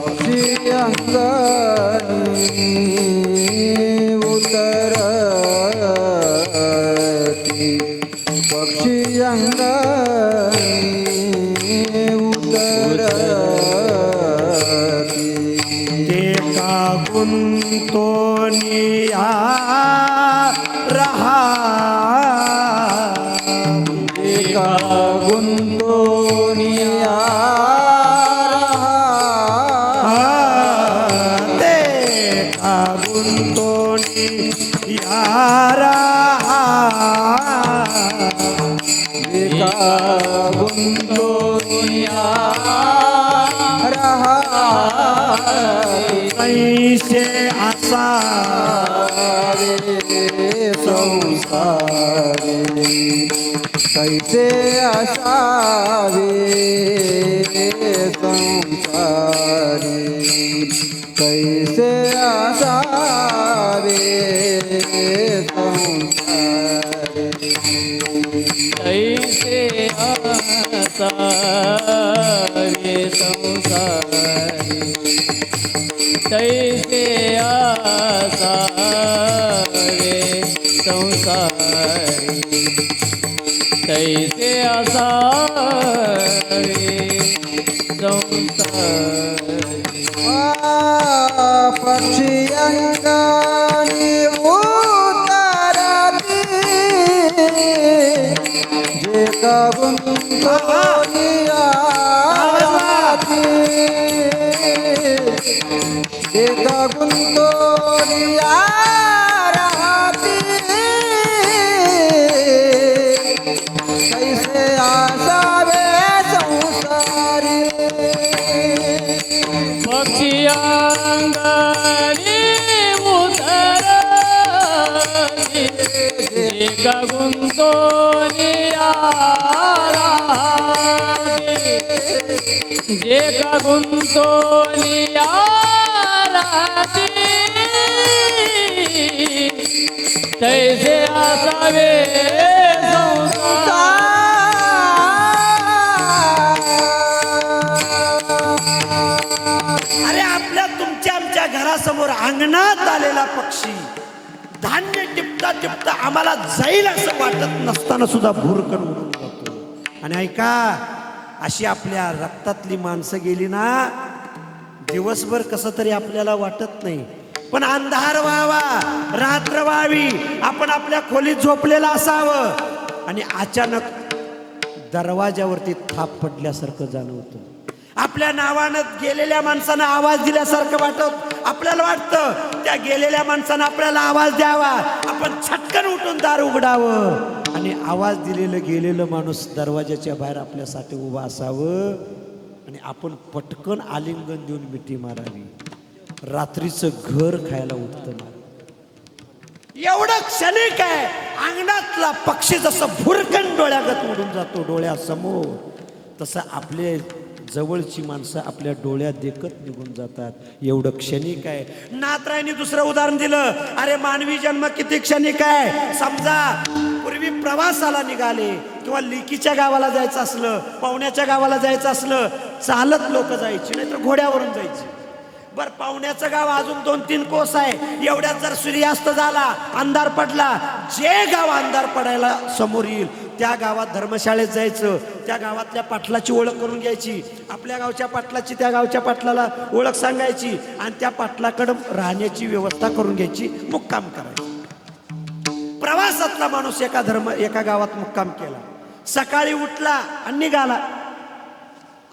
पक्षी अंगणी उतरती, पक्षी अंगणी उतरती. ते का गुंतोनिया रहा, एका गुंतोनिया ते का गुंतोनिया रहा, एका गुंतोनिया रहा. कैसे असा संसारी, कैसे असावे संसारी, कैसे असावे संसारी. ऐसे आसावे संसारी, तैसे आसावे संसारी, तैसे आसावे संसारी. पक्षी अंगणी उतरती, जे का गुंतोनिया राहती, जे का गुंतोनिया राहती, कैसे आसावे संसारी. पक्षी अंगणी उतरती, एका गुंतोनिया राहती, एका गुंतोनिया राहती, तैसे आसावे संसार. अरे आपल्या तुमच्या आमच्या घरासमोर अंगणात आलेला पक्षी धान्य टिपता टिपता आम्हाला जाईल असं वाटत नसताना सुद्धा भुरकन उडून जातो. आणि ऐका, अशी आपल्या रक्तातली माणसं गेली ना, दिवसभर कसं तरी आपल्याला वाटत नाही, पण अंधार व्हावा, रात्र व्हावी, आपण आपल्या खोलीत झोपलेलं असावं आणि अचानक दरवाजावरती थाप पडल्यासारखं जाणवतं. आपल्या नावानं गेलेल्या माणसानं आवाज दिल्यासारखं वाटत. आपल्याला वाटतं त्या गेलेल्या माणसानं आपल्याला आवाज द्यावा, आपण छटकन उठून दार उघडावं आणि आवाज दिलेलं गेलेलं माणूस दरवाजाच्या बाहेर आपल्यासाठी उभा असावं आणि आपण पटकन आलिंगन देऊन मिठी मारावी. रात्रीचं घर खायला उठतं ना, एवढं क्षणिक आहे. अंगणातला पक्षी जसं भुरकन डोळ्यागत उडून जातो डोळ्यासमोर, तसं आपले जवळची माणसं आपल्या डोळ्यात देखत निघून जातात. एवढं क्षणिक आहे. नाथरायनी दुसरं उदाहरण दिलं. अरे मानवी जन्म किती क्षणिक आहे. समजा पूर्वी प्रवासाला निघाले किंवा लिकीच्या गावाला जायचं असलं, पाहुण्याच्या गावाला जायचं असलं, चालत लोक जायची, नाहीतर घोड्यावरून जायची. बर, पाहुण्याचं गाव अजून 2-3 कोस आहे. एवढ्यात जर सूर्यास्त झाला, अंधार पडला, जे गाव अंधार पडायला समोर येईल त्या गावात धर्मशाळेत जायचं. त्या गावातल्या पाटलाची ओळख करून घ्यायची, आपल्या गावच्या पाटलाची त्या गावच्या पाटलाला ओळख सांगायची आणि त्या पाटलाकडं राहण्याची व्यवस्था करून घ्यायची, मुक्काम करायची. प्रवासातला माणूस एका गावात मुक्काम केला, सकाळी उठला आणि निघाला.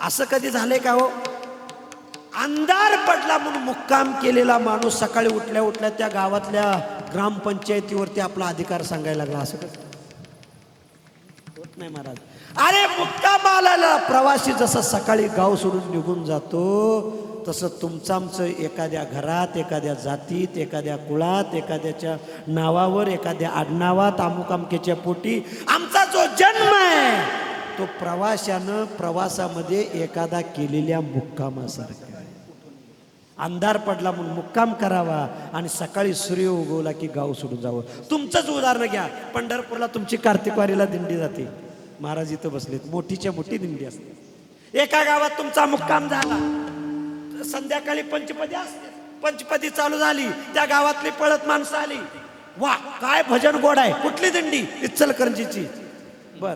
असं कधी झालंय का हो? अंधार पडला म्हणून मुक्काम केलेला माणूस सकाळी उठल्या उठल्या त्या गावातल्या ग्रामपंचायतीवरती आपला अधिकार सांगायला लागला. असं कसं होत नाही महाराज. अरे मुक्कामाला प्रवासी जसं सकाळी गाव सोडून निघून जातो, तसं तुमचं आमचं एखाद्या घरात, एखाद्या जातीत, एखाद्या कुळात, एखाद्याच्या नावावर, एखाद्या आडनावात, अमुकामकेच्या पोटी आमचा जो जन्म आहे तो प्रवाशानं प्रवासामध्ये एखादा केलेल्या मुक्कामासारखा. अंधार पडला म्हणून मुक्काम करावा आणि सकाळी सूर्य उगवला की गाव सोडून जावं. तुमचंच उदाहरण घ्या. पंढरपूरला तुमची कार्तिक वारीला दिंडी जाते. महाराज इथं बसलेत, मोठीच्या मोठी दिंडी असते. एका गावात तुमचा मुक्काम झाला, संध्याकाळी पंचपदी असते. पंचपदी चालू झाली, त्या गावातली पळत माणसं आली. वा, काय भजन गोड आहे. कुठली दिंडी? इचलकरंजीची. बर,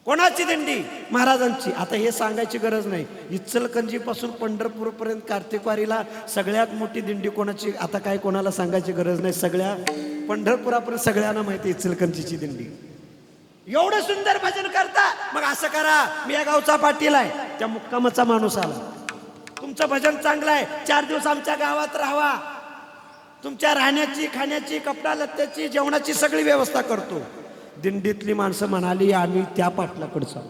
कोणाची दिंडी? महाराजांची. आता हे सांगायची गरज नाही. इचलकरंजी पासून पंढरपूर पर्यंत कार्तिक वारीला सगळ्यात मोठी दिंडी कोणाची? आता काय कोणाला सांगायची गरज नाही. सगळ्या पंढरपुरापर्यंत सगळ्यांना माहिती इचलकरंजीची दिंडी. एवढं सुंदर भजन करता. मग असं करा, मी या गावचा पाटील आहे, त्या मुक्कामाचा माणूस आला, तुमचं भजन चांगलं आहे, 4 दिवस आमच्या गावात राहावा, तुमच्या राहण्याची, खाण्याची, कपडा लत्त्याची, जेवणाची सगळी व्यवस्था करतो. दिंडीतली माणसं म्हणाली, आम्ही त्या पाटलाकडचा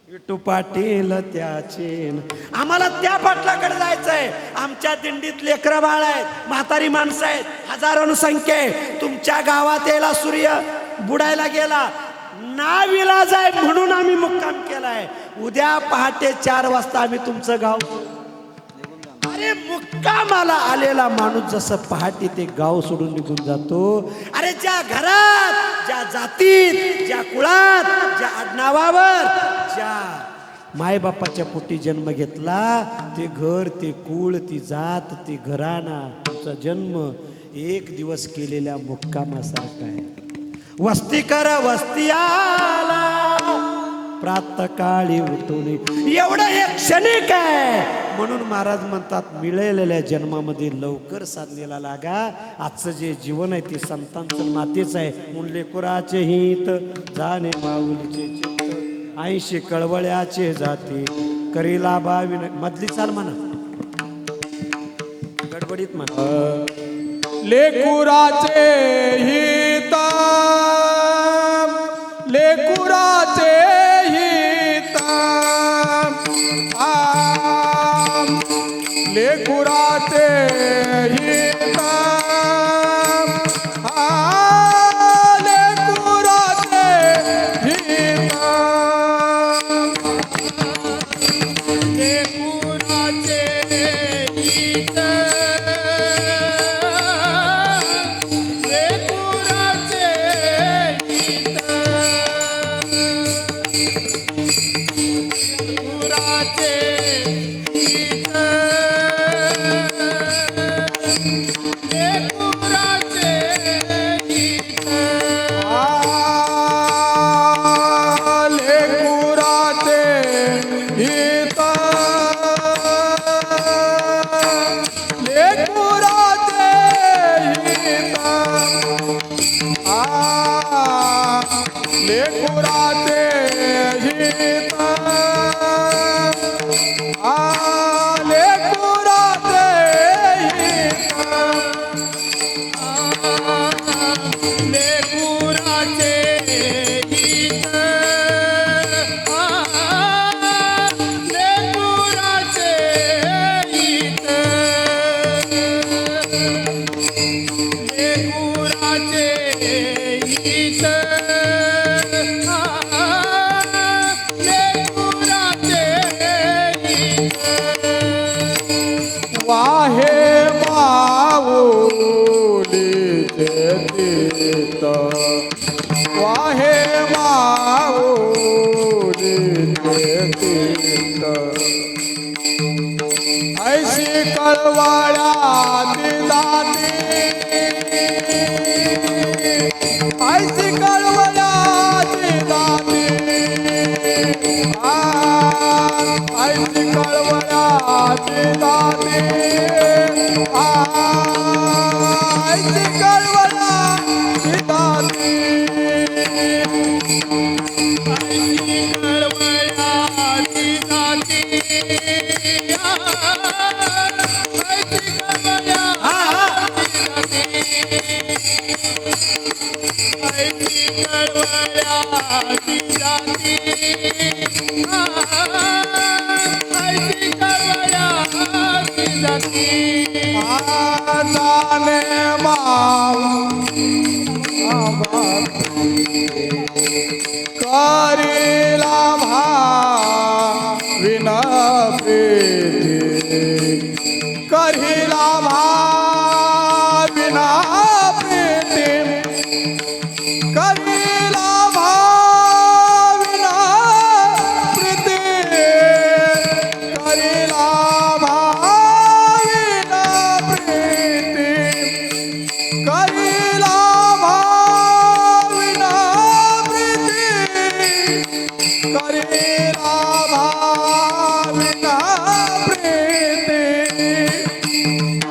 विठू पाटील त्याचे, आम्हाला त्या पाटलाकडे जायचंय. आमच्या दिंडीत लेकरं बाळ आहेत, म्हातारी माणसं आहेत, हजारों संख्या आहे. तुमच्या गावात यायला सूर्य बुडायला गेला, नाविलाज आहे म्हणून आम्ही मुक्काम केलाय. उद्या पहाटे 4 वाजता आम्ही तुमचं गाव. अरे मुक्कामाला आलेला माणूस जसं पहाटे ते गाव सोडून निघून जातो. अरे ज्या घरात, ज्या जातीत, ज्या कुळात, ज्या आडनावावर, ज्या मायबापाच्या पोटी जन्म घेतला, ते घर, ते कुळ, ती जात, ती घराणा, तुमचा जन्म एक दिवस केलेल्या मुक्कामासारखा आहे. वस्ती कर वस्ती आला, प्रातकाळी उठून. एवढं एक क्षणिक आहे. म्हणून महाराज म्हणतात, मिळालेल्या जन्मामध्ये लवकर साधनेला लागा. आजचं जे जीवन आहे ते संतांचं नातेच आहे. मुंडले कुराचे हित जाणे माऊलीचे चित्त, 80 कळवळ्याचे जाते करीला बावी. मधली चाल म्हणा, गडबडीत म्हणा. लेकुराचे हित, लेकुराचे हित, लेकुराचे हित, लेकुराचे हित, लेकुराचे हित, लेकुराचे हित, लेकुराचे हित, लेकुराचे हित, लेकुराचे हित, लेकुराचे हित, लेकुराचे हित लेकुराचे हित लेकुराचे हित लेकुराचे हित लेकुराचे हित लेकुराचे हित वाहे माऊलीचे तीत वाहे माऊलीचे तीत ऐशी कळवळ्याची दाती ऐशी कळवळ्याची दाती ऐशी कळवळ्याची दाती ऐशी कळवळ्याची दाती ऐशी कळवळ्याची दाती जाने करीला विना प्रीती करीला विना प्रीती करीला विना प्रीती करीला विना प्रीती करीला विना प्रीती करीला विना प्रीती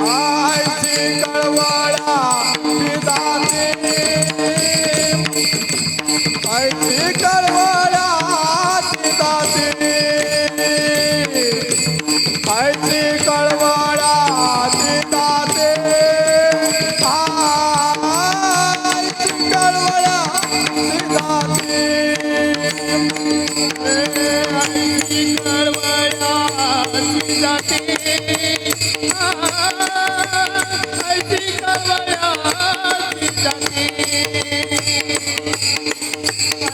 आईची कळवळा दाती आईची कळवळा दाती आईची कळवळा दाती आईची कळवळा दाती आईची कळवळा दाती आईची कळवळा दाती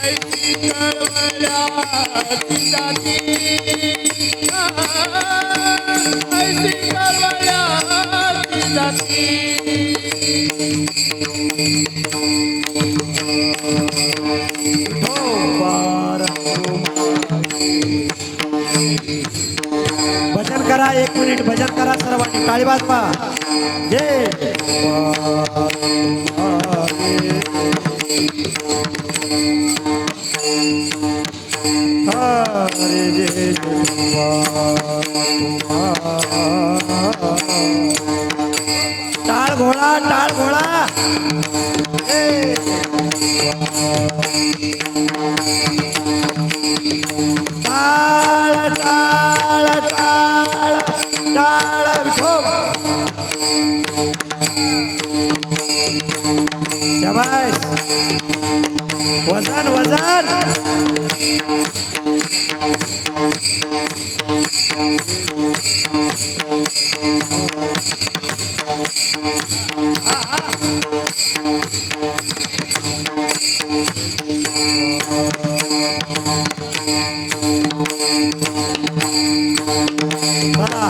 ऐशी कळवळ्याची दाती ऐशी कळवळ्याची दाती भजन करा, 1 मिनिट भजन करा सर्वांनी, टाळी वाजवा. जय हरे जय टाळ घोळा, टाळ घोळा. टाळ टाळ टाळ टाळ विठोब. शाबास. वजन वजन.